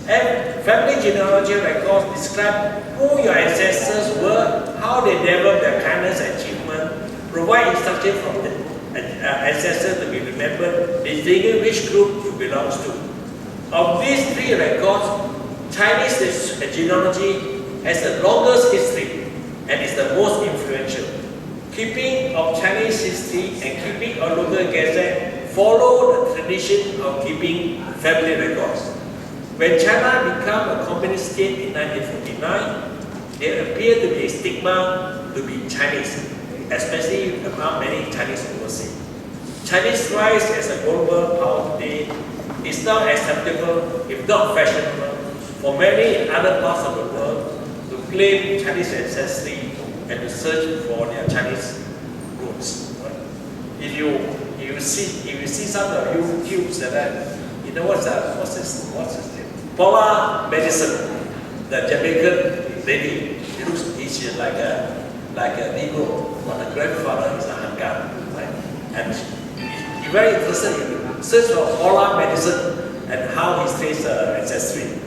And family genealogy records describe who your ancestors were, how they developed their kindness and achievement, provide instruction from the ancestors to be remembered, distinguish which group you belong to. Of these three records, Chinese genealogy has the longest history and is the most influential. Keeping of Chinese history and keeping a local gazette follow the tradition of keeping family records. When China became a communist state in 1949, there appeared to be a stigma to be Chinese, especially among many Chinese overseas. Chinese rise as a global power today is now acceptable, if not fashionable, for many in other parts of the world to claim Chinese ancestry and to search for their Chinese roots. Right? If you see some of YouTubes that you know what's his name? Polar medicine. The Jamaican lady, she's like a Negro, but the grandfather is a Hangan, right? And you're very interested in search for polar medicine and how he traces ancestry.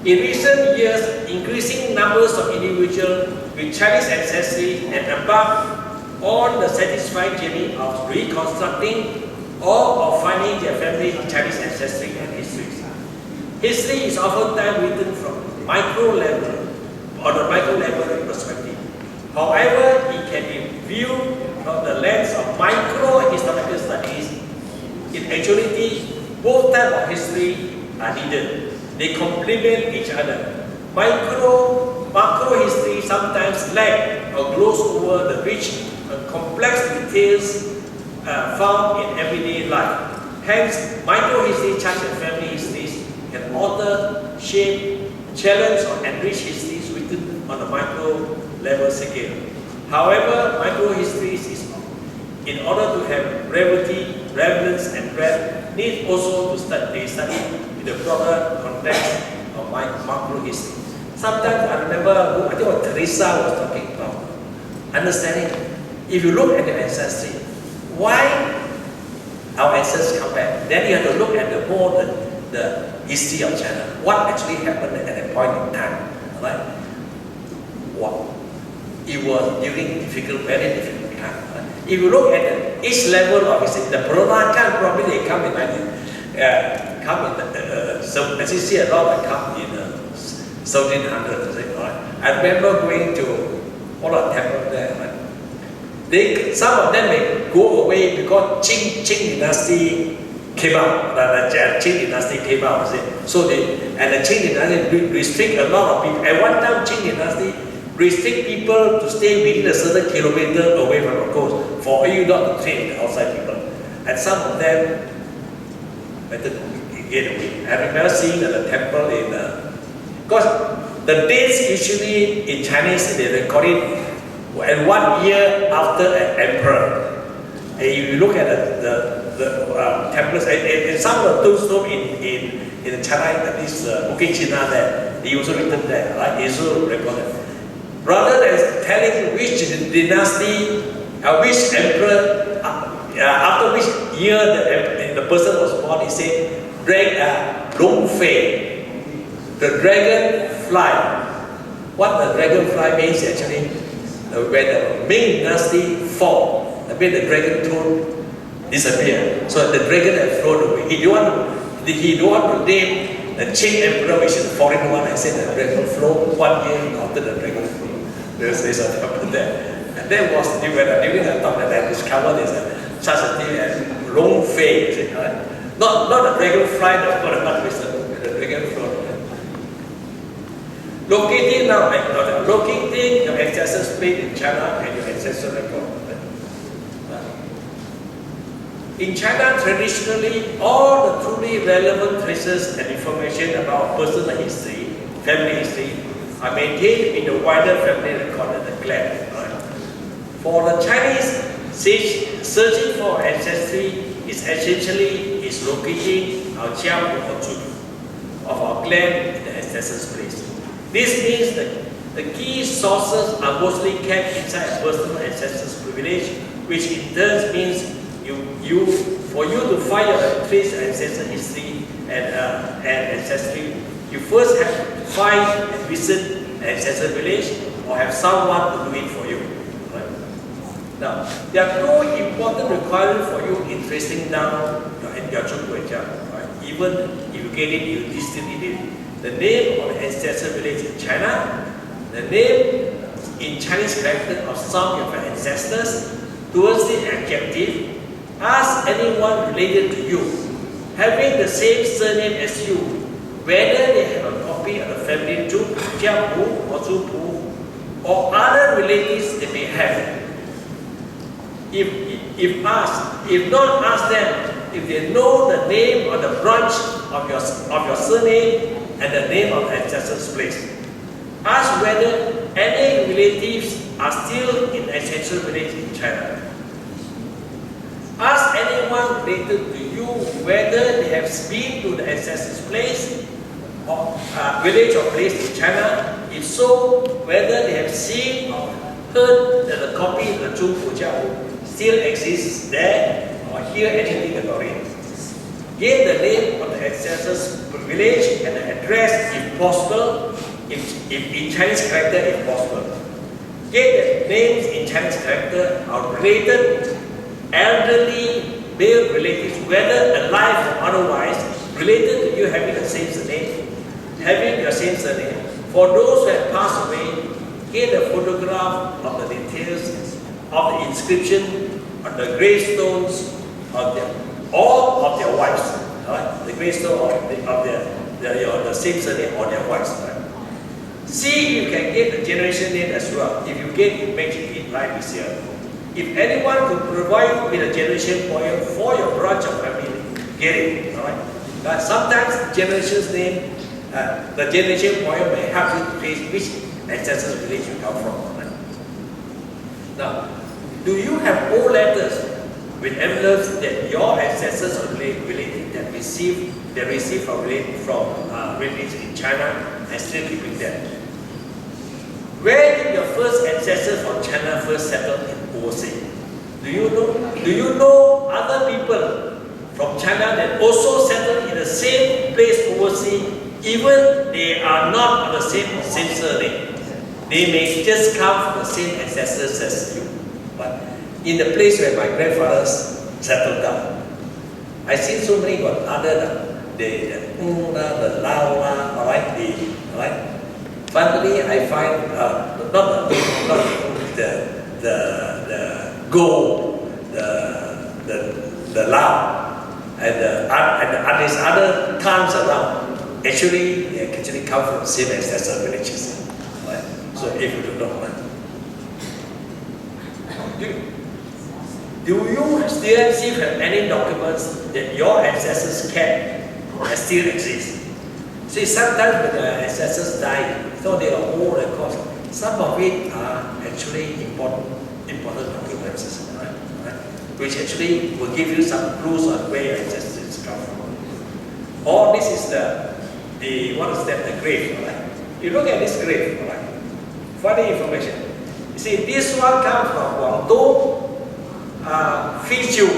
In recent years, increasing numbers of individuals with Chinese ancestry and embark on the satisfying journey of reconstructing or of finding their family Chinese ancestry and histories. History is oftentimes written from micro level, or the micro level perspective. However, it can be viewed from the lens of micro historical studies. In actuality, both types of history are needed. They complement each other. Macro history sometimes lack or gloss over the rich and complex details found in everyday life. Hence, micro history, such as family histories, can alter, shape, challenge, or enrich histories written on a micro level scale. However, micro histories is, in order to have brevity, relevance, and breadth, need also to be studied in the broader context of macro history. Sometimes I remember, I think what Teresa was talking about, understanding, if you look at the ancestry, why our ancestors come back, then you have to look at the history of China. What actually happened at that point in time, right? What? It was during very difficult time. Right? If you look at each level of history, the Peranakan probably they come in so as you see a lot that come in 1700s, right? I remember going to all the temples there, right? Some of them may go away because Qing dynasty came out, the Qing dynasty came out, so the Qing dynasty restrict a lot of people. At one time, Qing dynasty restrict people to stay within a certain kilometer away from the coast for you not to trade with outside people. And some of them better get away. I remember seeing the temple in, because the dates usually in Chinese they record it and 1 year after an emperor. And if you look at the temples, and some of the tombstones in China, at least Bukit China there, they also written there, right? They also recorded. Rather than telling which dynasty, which emperor, after which year the person was born, he said, Long Fei, the dragonfly. What the dragonfly means actually, when the Ming dynasty fall, that means the dragon throne disappeared. So the dragon had flown away. He don't want to name the Qing emperor, which is the foreign one, and said the dragon flew 1 year after the dragon flew. There's a temple there. And that was during the time that I discovered there's such a thing as Long Fei, right? Not the dragonfly, the dragonfly. Locating your ancestors' place in China and your ancestral record. In China, traditionally, all the truly relevant traces and information about personal history, family history, are maintained in the wider family record of the clan. Right? For the Chinese, searching for ancestry is essentially locating our jiapu or zhu of our clan in the ancestors' place. This means that the key sources are mostly kept inside a personal ancestors' privilege, which in turn means for you to find your trace ancestral history and ancestry, you first have to find and visit an ancestral village or have someone to do it for you. Right? Now, there are two important requirements for you in tracing down your Chupu and Jiapu. Right? Even if you get it, you still need it. The name of the ancestral village in China, the name in Chinese character of some of your ancestors, towards the adjective. Ask anyone related to you, having the same surname as you, whether they have a copy of the family Jiapu or Zhupu, or other relatives they may have. If asked, if not, ask them if they know the name or the branch of your surname and the name of the ancestor's place. Ask whether any relatives are still in ancestral village in China. Ask anyone related to you whether they have been to the ancestor's place or village or place in China. If so, whether they have seen or heard that the copy of the Zhu Jiao still exists there or hear anything about it. Get the name of the ancestor's village and the address if possible, if in Chinese character if possible. Get the names in Chinese character of related elderly male relatives, whether alive or otherwise, related to you having the same surname, having your same surname. For those who have passed away, get a photograph of the details of the inscription on the gravestones of all of their wives. Right? The gravestone of the same surname on their wives. Right? See if you can get the generation name as well. If you get it, make it live this year. If anyone could provide with a generation poem for your branch of family, get it. All right? But sometimes generation's name, the generation poem may help you to trace which ancestors village you come from. Right? Now, do you have old letters with envelopes that your ancestors are related that received from relatives in China and still keeping them? Where did your first ancestors from China first settle in overseas? Do you know other people from China that also settled in the same place overseas, even they are not on the same surname? They may just come from the same ancestors as you. But in the place where my grandfathers settled down, I seen so many got other the Lao, alright. Finally, I find not the Go, the Lao, and these other towns around. Actually, they actually come from the same ancestral villages. Right? So if you don't know, do you still have any documents that your ancestors kept and still exist? See, sometimes when the ancestors die, so they are old, of course. Some of it are actually important documents, right? Which actually will give you some clues on where your ancestors come from. Or this is the grave, right? You look at this grave, right? Funny information. You see, this one comes from Guangdong, Fizhou,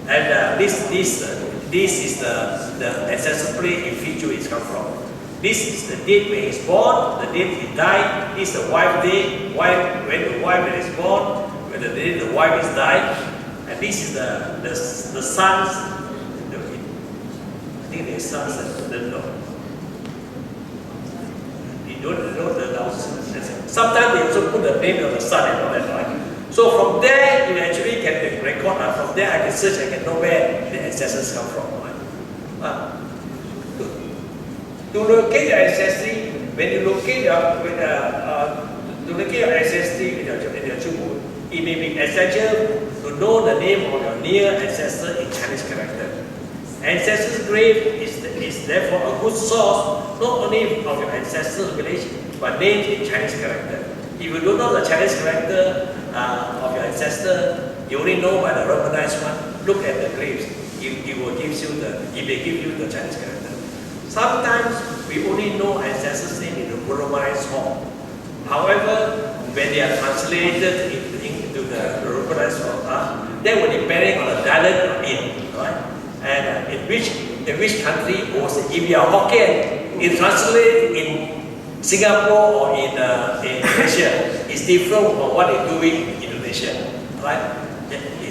and this is the ancestral place in Fizhou it's come from. This is the date when he's born, the date he died. This is the wife date, when the wife is born, when the date the wife is died, and this is the sons. I think the sons you don't know the sometimes they also put the name of the son and all that, right? So from there you actually can record. From there I can search. I can know where the ancestors come from. Right? To locate your ancestry, when you locate your ancestry in your Zhu, it may be essential to know the name of your near ancestor in Chinese character. Ancestor's grave is therefore a good source not only of your ancestral village but names in Chinese character. If you don't know the Chinese character of your ancestor, you only know by the Romanized one. Look at the graves. It may give you the Chinese character. Sometimes we only know ancestors' name in the Romanized form. However, when they are translated into the Romanized form, that will depend on the dialect you're in, right? And in which country, or if you are Hokkien, it translated in Singapore or in Malaysia, it's different from what they do in Indonesia, right?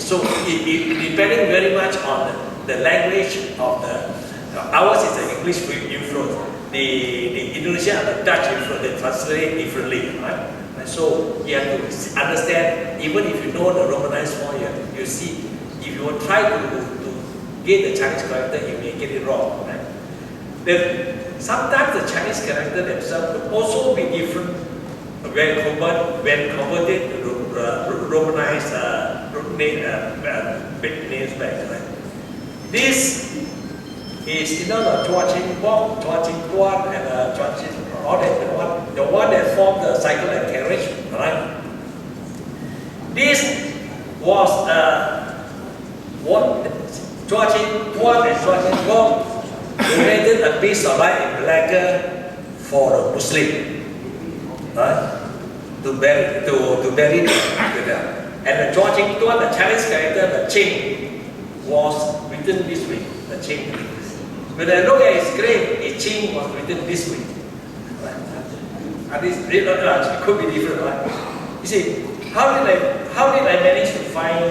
So it depending very much on the language of the. Ours is the English influence. The Indonesian and the Dutch influence, they translate differently, right? And so you have to understand, even if you know the Romanized form, you see, if you will try to get the Chinese character, you may get it wrong, right? Then sometimes the Chinese character themselves will also be different when converted to Romanized big names back, right? This is, you know, the Chua Ching Bok, Chua Ching Tuan, and Chua Ching, all that, the one that formed the cycle and carriage, right? This was what Chua Ching Tuan and Chua Ching Bok donated a piece of land in Malacca for the Muslim, right? To bury them. And the Chua Ching Tuan, the Chinese character, the Ching, was written this way, the Ching. When I look at his grave, his Ching was written this way. Right? And it could be different, right? You see, how did I manage to find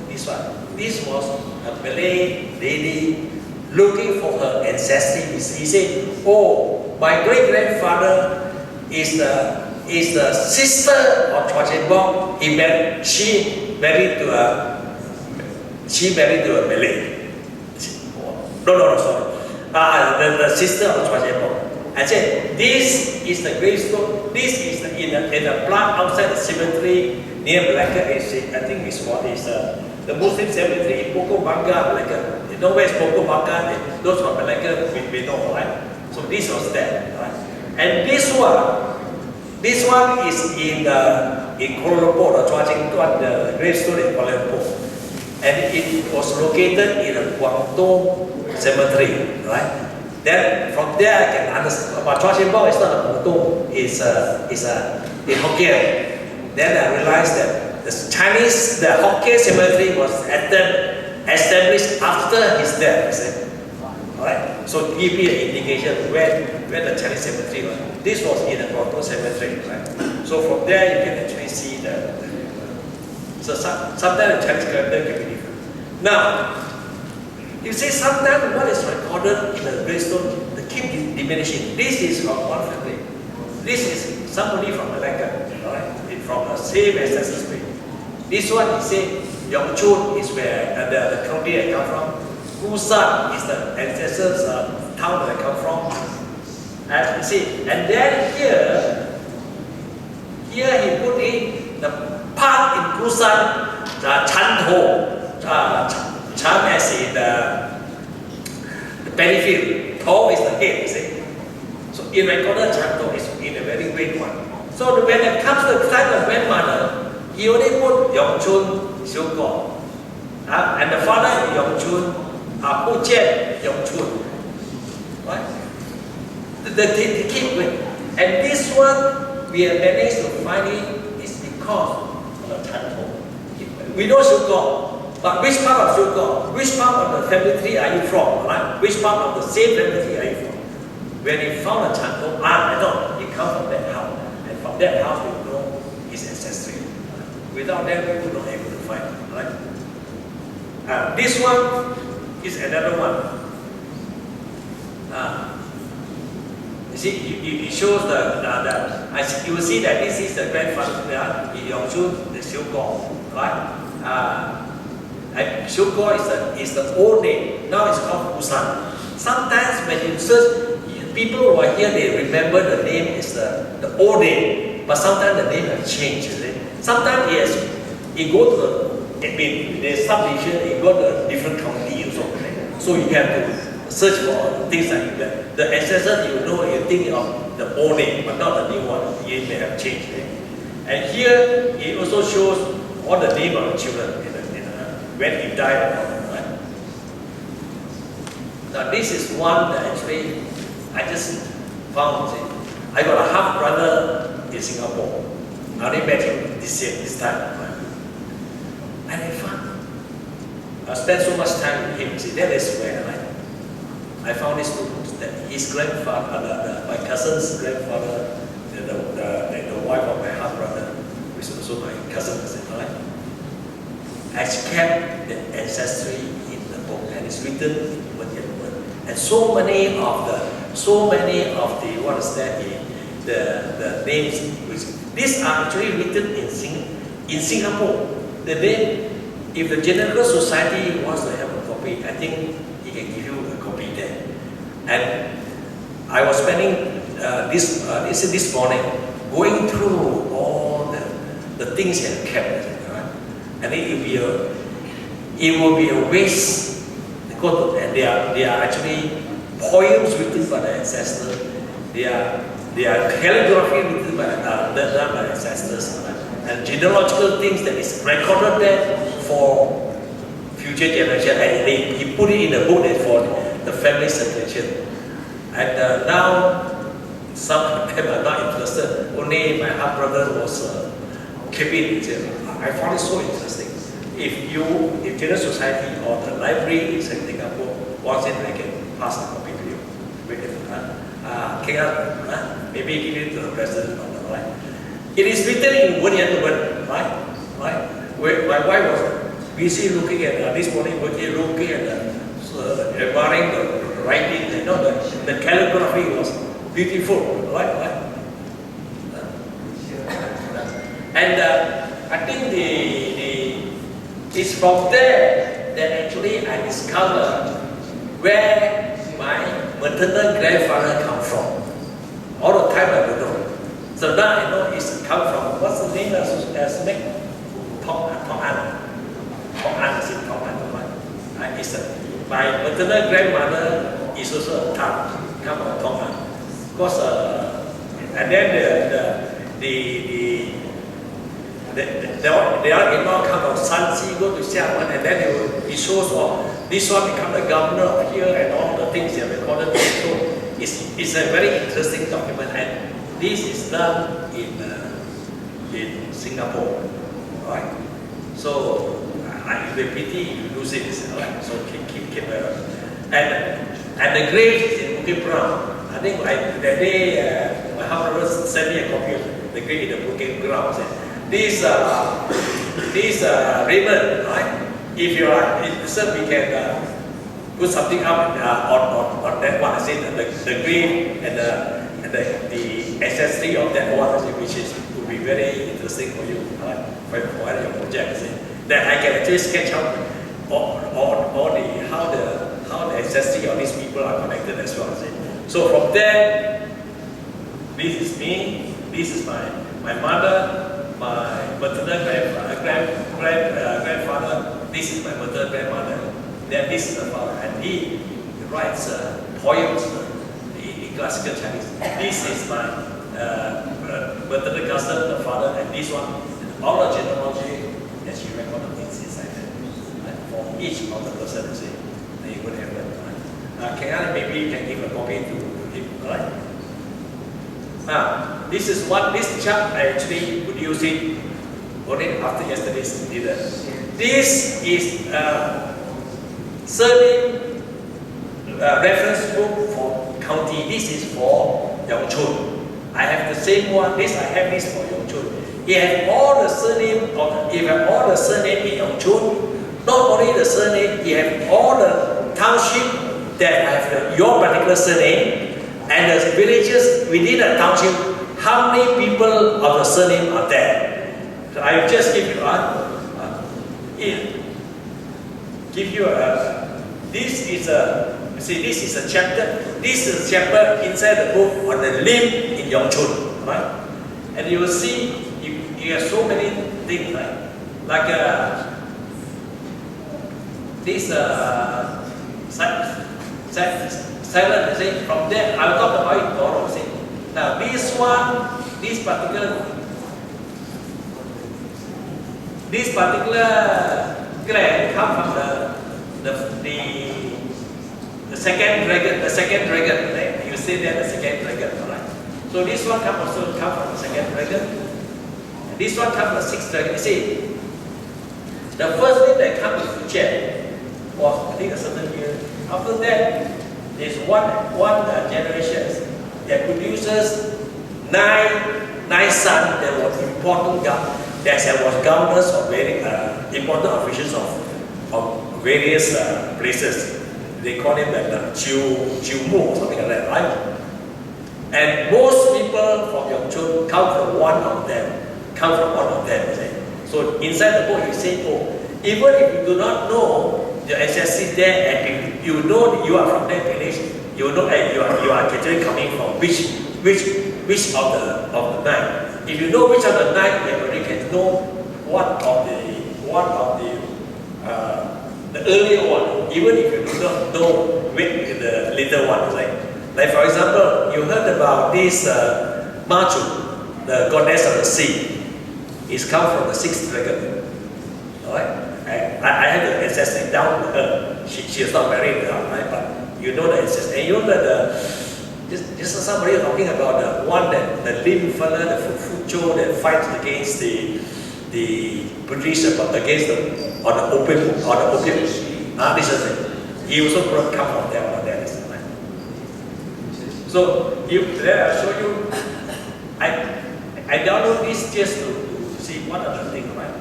this one? This was a Malay lady looking for her ancestry. He said, "Oh, my great-grandfather is the sister of Chua Ching Bok. She married to a Malay. No, sorry. The sister of Chua Ching Bok." I said, "This is the gravestone. This is in the plot outside the cemetery near Malacca. I think it's what is the Muslim cemetery in Pokok Bangka, Malacca. You know where is Pokok Bangka? Those from Malacca, we know, right? So this was that, right? And this one is in Kuala Lumpur, the Chua Ching Tuan, the gravestone in Kuala Lumpur, and it was located in the Guangdong cemetery, right? Then from there I can understand. But Chua Ching Bok is not a Guangdong; it's in Hokkien. Then I realized that the Hokkien cemetery was established after his death. You see? Alright, so give me an indication where the Chinese cemetery was. This was in the Guangdong cemetery, right? So from there you can actually see so sometimes the Chinese character can be different. Now, you see sometimes what is recorded in the gravestone, they keep diminishing. This is from one family. This is somebody from Malacca, alright? It's from the same ancestry. This one, he said, Yong Chun is where the county I come from. Busan is the ancestors town that I come from. And you see, and then here he put in the part in Busan, the Chan Ho, Chan as in the benefit, Ho is the head, you see. So in recorded Chan Ho is in a very great one. So when it comes to the time of grandmother, he only put Yong Chun Xiu Go. And the father Yong Chun, Pu Jian Yong Chun. Right? They keep going. And this one, we have managed to find it is because of the Chan Ho. We know Xiu Go, but which part of Xiu Go? Which part of the family tree are you from? Right? Which part of the same family tree are you from? When he found the Chan Ho, I know he comes from that house. And from that house, we know his ancestry. Without that, we would not be able to find it. Right? This one is another one. You see, it shows you will see that this is the grandfather, Yong Chun, the Xiu Go, right? Xiu Go is the old name. Now it's called Busan. Sometimes when you search, people who are here, they remember the name is the old name, but sometimes the name has changed. Sometimes it go to the subdivision, it go to a different county also. So you have to search for things like that. The ancestors, you know, you think of the old name, but not the new one. It may have changed. And here, it also shows all the name of the children when he died. Right? Now this is one that actually I just found. I got a half brother in Singapore. I only met him this time. Right? And I spent so much time with him. See, that is where I found this book. That his grandfather, my cousin's grandfather, the wife of my half brother, which is also my cousin, right? Has kept the ancestry in the book, and it's written in word and word. And so many of the what is that? The names, which these are actually written in Singapore. The name, if the Genealogy Society wants to have a copy, I think he can give you a copy there. And I was spending this morning going through all the things he had kept, right? And it will be it will be a waste. And they are actually poems written by the ancestors. They are calligraphy written by the ancestors, and genealogical things that is recorded there for future generation. And he put it in the book that for the family circulation. And now some of them are not interested. Only my half brother was keeping it. I found it so interesting. If General Society or the library in Singapore wants it, I can pass the copy to you. Maybe give it to the president on the line. It is written in word and word, right? My wife was busy looking at this morning, looking at admiring the writing. The calligraphy was beautiful, right? And I think it's from there that actually I discovered where my maternal grandfather come from. All the time I don't know. So now I know it's come from, what's the name as Nick? Tong An. My maternal grandmother is also a Tan, come from Tong An. Because, and then the in-law come from Shanxi, go to Xiamen, and then he shows this one become the governor of here and all the things they have recorded. So it's a very interesting document, and this is done in Singapore, right? So I will pity if you lose it, right? So keep and the grave is in Bukit Brown. I think that day my half-brother sent me a copy of the grave in the Bukit Brown. This Raymond, right? If you are interested, we can put something up on that one. I say the grave and the ancestry of that one, which would be very interesting for you, right? For your project. That I can actually sketch out all the how the ancestry of these people are connected as well. So from there, this is me. This is my mother. My maternal grandfather, this is my maternal grandmother, then this is the father, and he writes poems in classical Chinese. This is my maternal cousin, the father, and this one, all the genealogy that she recorded things inside there, right? For each of the person, they would have that. Maybe you can give a copy to him, right? This is what this chart I actually produced it only after yesterday's dinner. This is surname reference book for county. This is for Yongchun. I have the same one. I have this for Yongchun. He have all the surname in Yongchun. Not only the surname, he have all the township that have your particular surname. And the villages within a township, how many people of the surname are there? So I just give you this is a chapter. This is a chapter inside the book on the limb in Yongchun, right? And you will see you have so many things, right? Like this silent, from there, I'll talk about it tomorrow. Now, this particular clan come from the second dragon, right? You see there, the second dragon, right? So this one come from the second dragon. And this one come from the sixth dragon. You see, the first thing that comes is Fujian was, I think, a certain year. After that, there's one generation that produces nine sons that was important governors of very important officials of various places. They call him like the Jiu Mu or something like that, right? And most people from Yongchun come from one of them. So inside the book, he said, even if you do not know the ancestry there, and if you know that you are from that village, you know you are actually coming from which of the nine. If you know which of the nine, you already can know what of the the earlier one, even if you do not know the later one, like for example, you heard about this Machu, the goddess of the sea. It's come from the sixth dragon. Alright? I had the ancestry down to her. She is not married, right? But you know the ancestry. And you know that just somebody talking about the one that the Lim fella, the Fucho that fights against the British against the on the opium. This is it. He also come from there. So there I show you. I download this just to see one other thing, right?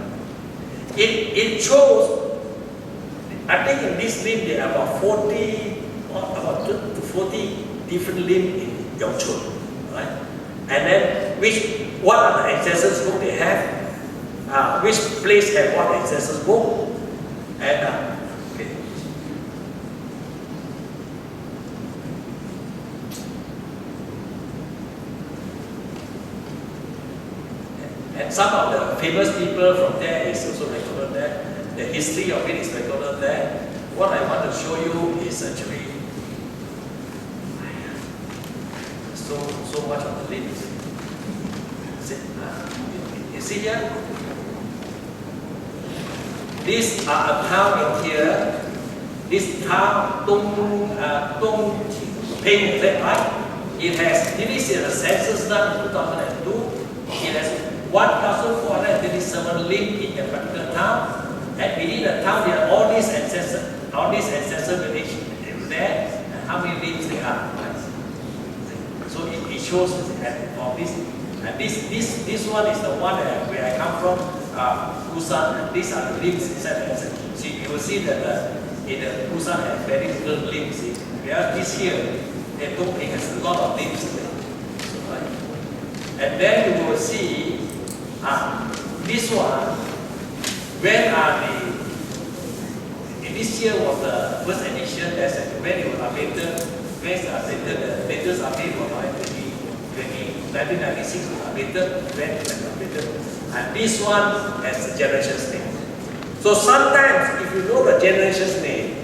It shows. I think in this limb there are about 40 different limbs in Yongchun, right? And then what are the ancestors book they have? Which place have what ancestors book? And okay. And some of the famous people from there is also recorded there. The history of it is recorded there. What I want to show you is actually so much of the limbs. You see here? These are a town in here. This town, Dong Ping, is that right? It has, this is a census done in 2002. It has 1,437 limbs in a particular town. And within the town, there are all these ancestor village there, and how many limbs they are. So it shows of this. And this one is the one where I come from, Busan. And these are the limbs inside the ancestor. See, you will see that in the Busan has very little limbs. Whereas this here, the Dongping has a lot of limbs. Right? And then you will see this one. When this year was the first edition, when it was updated, the latest update was 1996 was updated, when it was updated. And this one has the generation's name. So sometimes, if you know the generation's name,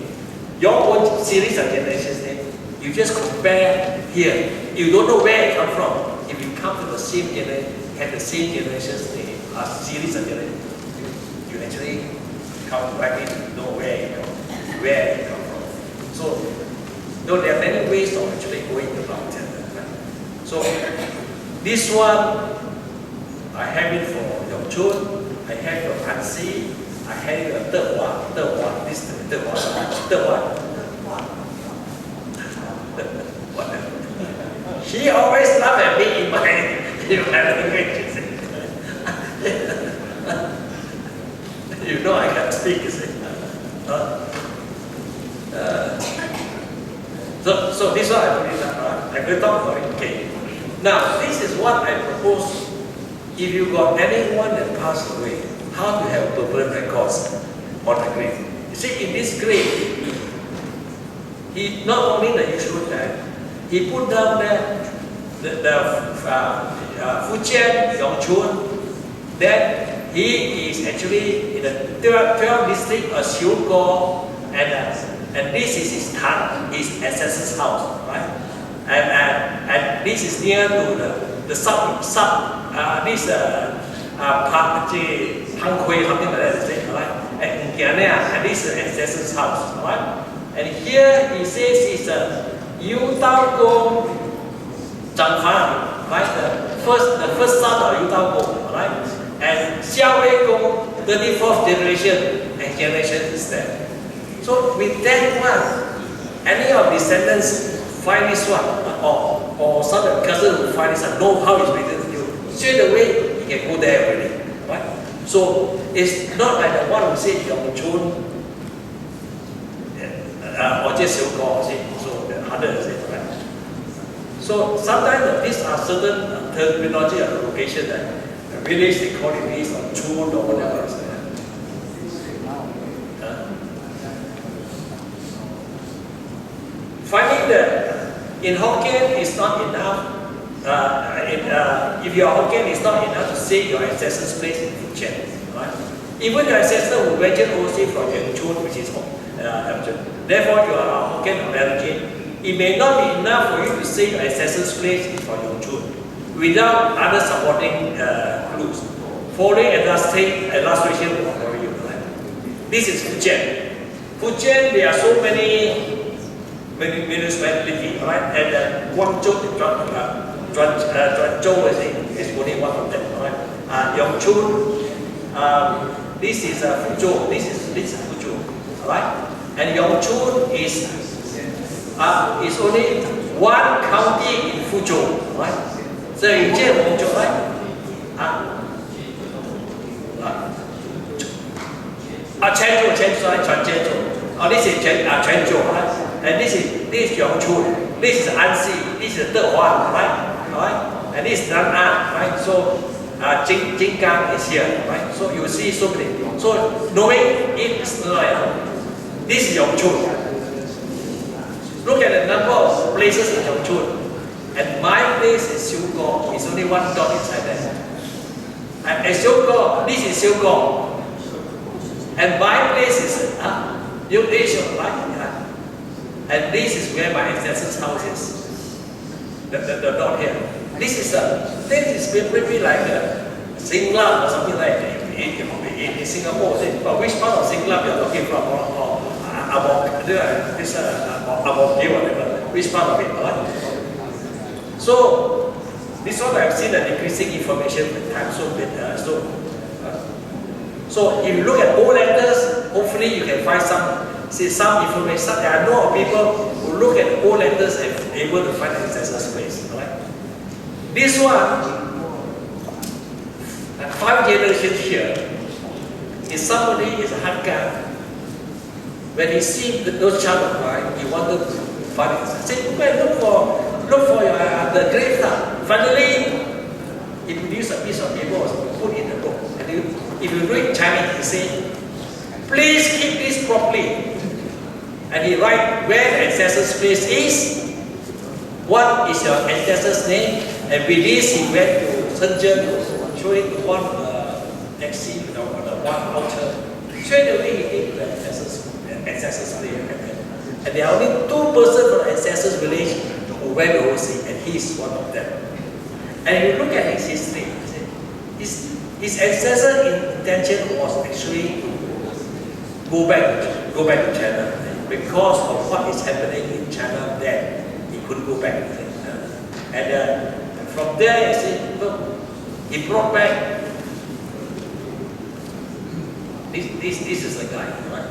your own series of generation's name, you just compare here. You don't know where it comes from. If you come to the same generation, have the same generation's name, a series of generations, you actually come back in, know where it comes from. So, there are many ways of actually going about it. So, this one, I have it for Yongchun, I have it for Anxi, I have it for Dehua, this is Dehua. She always laugh at me in my language. You know I can speak, you see. So this one I put it up, I will talk for it. Okay. Now, this is what I propose. If you got anyone that passed away, how to have permanent records on the grave. You see, in this grave, he not only the usual time, he put down there the Fujian, Yongchun, then he is actually in the 12th district of Xiuguo, and this is his town, his ancestor's house, right? And this is near to the Hanghui, something like that, right? And this is ancestor's house, right? And here he says it's a Yu Dao Gong Zhang Fan, right? The first son of Yu Dao Gong, right? And Xia Wei Gong, 34th generation is there. So with that one, any of descendants find this one, or some of the cousins who find this one, know how it's related to you, straight away you can go there already, right? So it's not like the one who said Yongchun, or just Xiuguo, so the others, right? So sometimes these are certain terminology of the location that village they call it this or Chun or whatever is there. Finding that in Hokkien is not enough. If you are Hokkien, it's not enough to say your ancestors' place in Fujian, right? Even your ancestor who ventured overseas from Chun, which is Therefore, you are a Hokkien American. It may not be enough for you to say your ancestors' place is for Yong Chun without other supporting clues. Following illustration will worry you. This is Fujian. Fujian, there are so many municipalities, right? And Guangzhou, Zhuanzhou is only one of them, right? Yongchun, this is Fuzhou. This is Fuzhou, right? And Yongchun is only one county in Fuzhou, right? So you check Fuzhou, right? Quanzhou. This is Quanzhou, right? And this is Yongchun. This is Anxi. This is Dehuan, right? And this is Nan'an, right? So Jinggang is here, right? So you see so many. So knowing it is this is Yongchun. Look at the number of places in Yongchun. And my place is Xiugong. It's only one dot inside there. And Xiugong, this is Xiugong. And my place is Yogdeshore, right? And this is where my ancestors' house is. The dot here. This is maybe like Singlam or something like that in Singapore. But which part of Singlam you're talking from? Or whatever. Which part of it? Right? So this one I've seen a decreasing information with time. So if you look at old letters, hopefully you can find some information. There are no people who look at old letters and able to find ancestors' place. Right? This one, 5 generations here, is somebody is a Hankan. When he sees those child of mine, he wanted to find it. He said, go and look for the grave now. Finally, he produced a piece of paper was put in the book. And if you read Chinese, he said, please keep this properly. And he write where the ancestor's place is, what is your ancestor's name, and with this he went to Shenzhen, showing one taxi, the one altar. Straight away he came to the ancestor's place. And there are only 2 persons from the ancestor's village who went overseas, and he is one of them. And you look at his history, his ancestor's intention was actually go back to China. Because of what is happening in China, then he couldn't go back. And from there, you see, look, he brought back. This is the guy, right?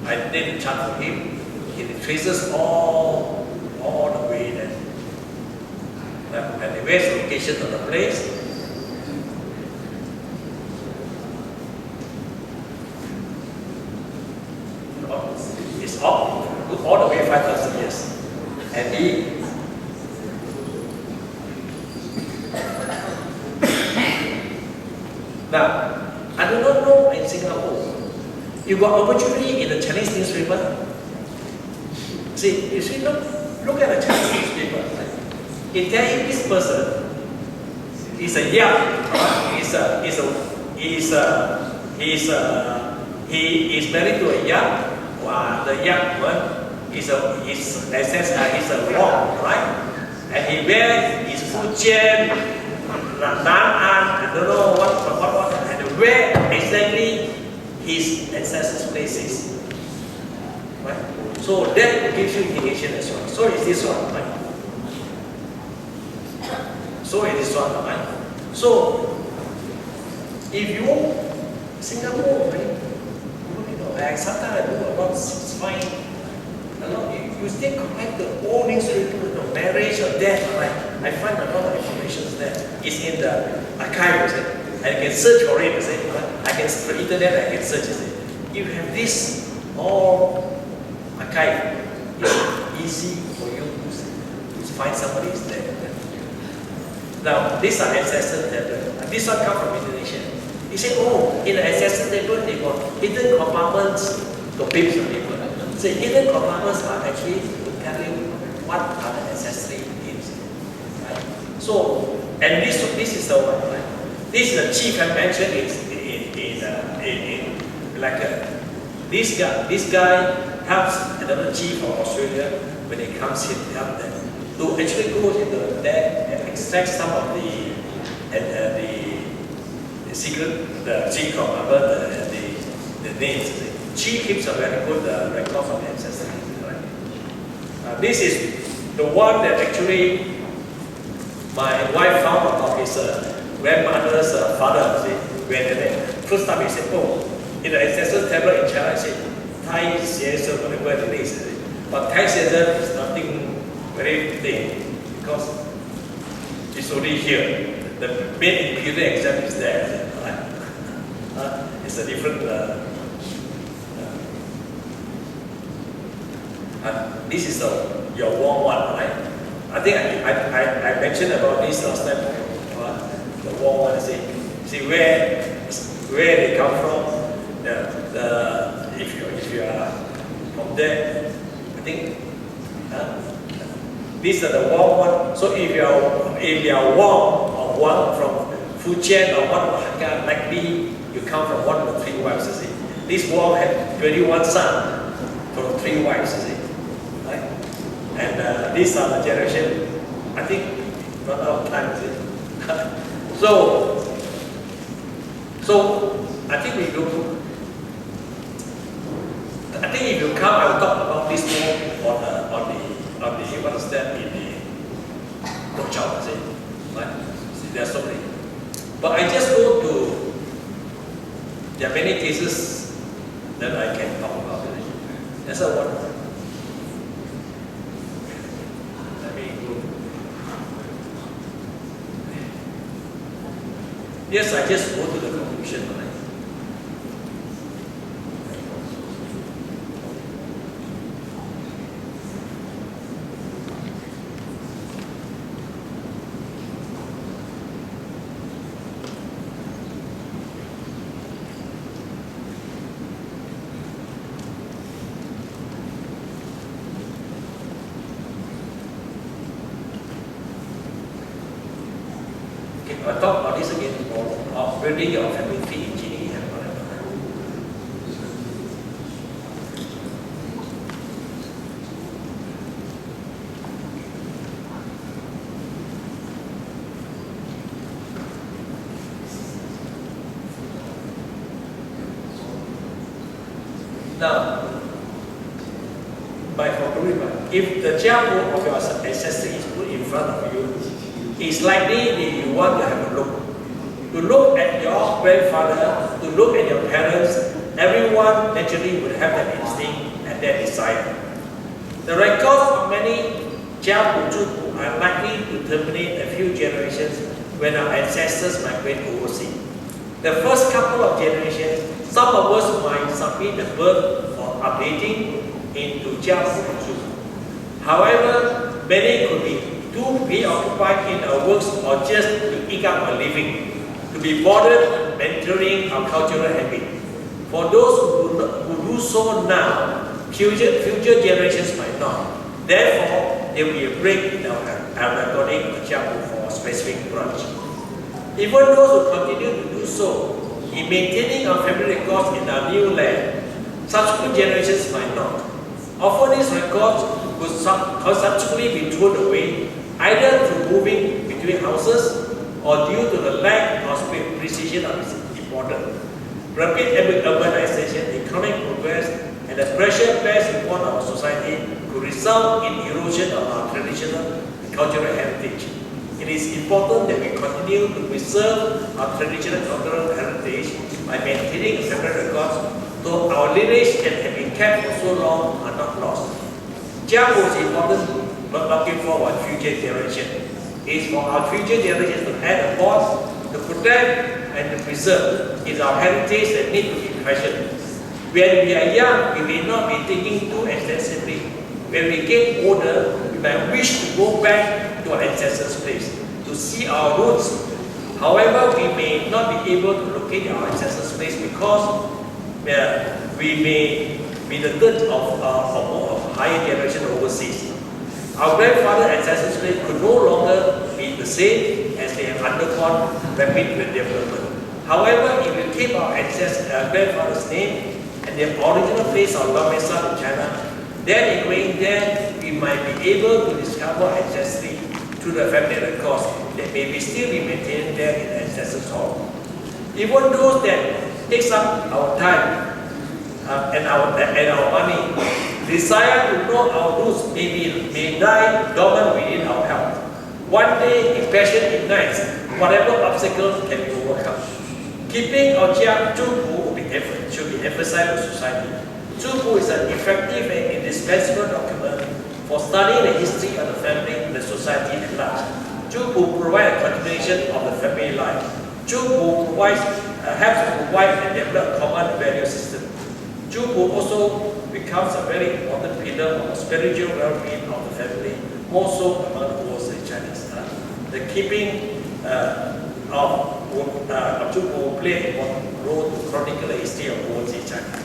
I did a chart for him. He traces all the way there. And where's the location of the place? It's all the way 5,000 years. And he now, I do not know in Singapore, you got opportunity in the Chinese newspaper. See, you see, look at the Chinese newspaper. It tells you this person is a young, he is married to a young. The young one is a Wong, right? And he wears his Fujian, Nan'an, I don't know what, and where exactly his ancestors' place is. Right? So that gives you indication as well. So is this one, right? So it is one, right? So if you Singapore, right? Sometimes I do a lot of fine. You still connect the old newspaper to the marriage or death, right? I find a lot of information there. It's in the archive, and you can search for it. I can for internet, I can search it. You have this all archive. It's easy for you to find somebody is there. Now, these are ancestor tablets. This one comes from Indonesia. He said, oh, in the ancestor table, they got hidden compartments to pips of people. So hidden compartments are actually to tell you what are the ancestry names. Right? So, and this is the one, right? This is the chief I mentioned in Malacca. This guy helps another chief from Australia when he comes here to help them to actually go into there and extract some of the secret, the names. She keeps a very good record of ancestry. Right? This is the one that actually my wife found about his grandmother's father. See, when first time he said, "Oh, in the ancestral table in China," he said, "Thai Xie whatever it is." But Thai Xie is nothing very big because it's only here. The main imperial exam is there. Right? It's a different. This is your warm one, right? I think I mentioned about this last time. The warm one, see where they come from. If you are from there, I think these are the warm one. So if you are warm or one from Fujian or one from Hakka, likely you come from one of the 3 wives. You see, this warm had 21 sons from 3 wives. You see. And these are the generation, I think, not out of time, is it? so I think we go. I think if you come, I will talk about this more on the what is that in the workshop, is it? Right? See, there are so many. But I just go to. There are many cases that I can talk about. That's a one. Yes, I just go to the conclusion. Right? Okay, I'll talk about this again. Building your family tree in Genie and whatever. Now, by conclusion, if the jiabu of your ancestry is put in front of you, it's likely that you want to have a look. To look at your grandfather, to look at your parents, everyone naturally would have that instinct and that desire. The records of many jiabu are likely to terminate a few generations when our ancestors migrate overseas. The first couple of generations, some of us might submit the birth for updating into jiabu. However, many could be too preoccupied in our works or just to eke up a living, to be bothered mentoring our cultural habit. For those who do so now, future generations might not. Therefore, there will be a break in our recording of the jiabu for a specific branch. Even those who continue to do so, in maintaining our family records in our new land, subsequent generations might not. Often these records would subsequently be thrown away, either through moving between houses or due to the lack of precision of its importance. Rapid urbanization, economic progress, and the pressure placed upon our society could result in erosion of our traditional and cultural heritage. It is important that we continue to preserve our traditional cultural heritage by maintaining separate records so our lineage that have been kept for so long are not lost. Jiabu is important but looking forward future generations. It is for our future generations to add a voice, to protect and to preserve. It is our heritage that needs to be treasured. When we are young, we may not be thinking too extensively. When we get older, we might wish to go back to our ancestors' place, to see our roots. However, we may not be able to locate our ancestors' place because we may be the third of higher generation overseas. Our grandfather ancestors' place could no longer be the same as they have undergone rapid development. However, if we keep our grandfather's name, and their original place of domicile in China, then in going there, we might be able to discover ancestry through the family records that may be still be maintained there in the ancestors' hall. Even those that takes up our time and our money, desire to know our roots may lie dormant within our health. One day, if passion ignites, whatever obstacles can be overcome. Keeping our Jia Zhupu should be emphasized in society. Zhupu is an effective and indispensable document for studying the history of the family and the society at large. Zhupu provides a continuation of the family life. Zhupu helps to provide and develop a common value system. Zhupu also becomes a very important pillar of the spiritual well-being of the family, more so among the overseas Chinese. The keeping of Zhupu will play an important role to chronicle the history of overseas China.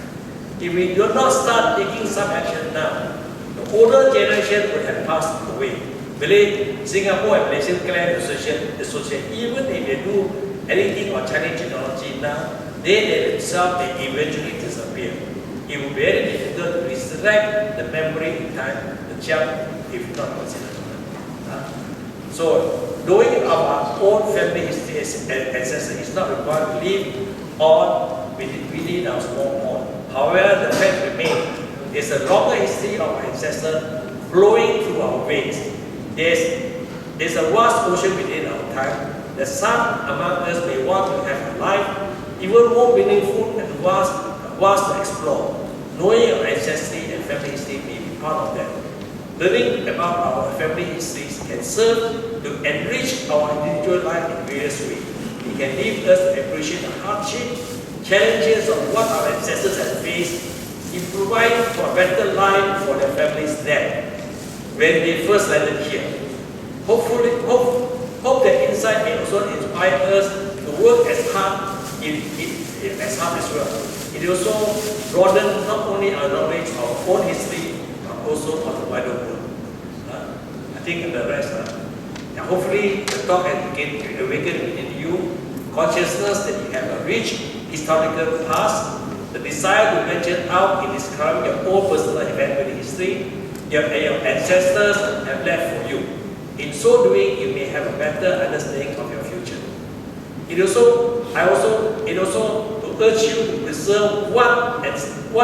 If we do not start taking some action now, the older generation would have passed away. Believe Singapore and Malaysian Clan Association, even if they do anything on Chinese genealogy now, they themselves may eventually disappear. It will be very difficult to resurrect the memory in time, the jump, if not considered. So, knowing our own family history and ancestors is not required to live on within our small pond. However, the fact remains, there's a longer history of our ancestors flowing through our veins. There's a vast ocean within our time that some among us may want to have a life even more meaningful and vast to explore. Knowing our ancestry and family history may be part of that. Learning about our family histories can serve to enrich our individual life in various ways. It can lead us to appreciate the hardship, challenges of what our ancestors have faced in providing for a better life for their families then, when they first landed here. Hope that insight may also inspire us to work as hard as well. It also broadens not only our knowledge of our own history, but also of the wider world. I think the rest. Hopefully, the talk has awakened within you consciousness that you have a rich historical past, the desire to venture out in describing your own personal and family history, your ancestors have left for you. In so doing, you may have a better understanding of your future. It also to urge you to preserve what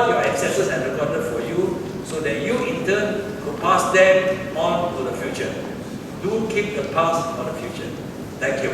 your ancestors have recorded for you, so that you in turn could pass them on to the future. Do keep the past for the future. Thank you.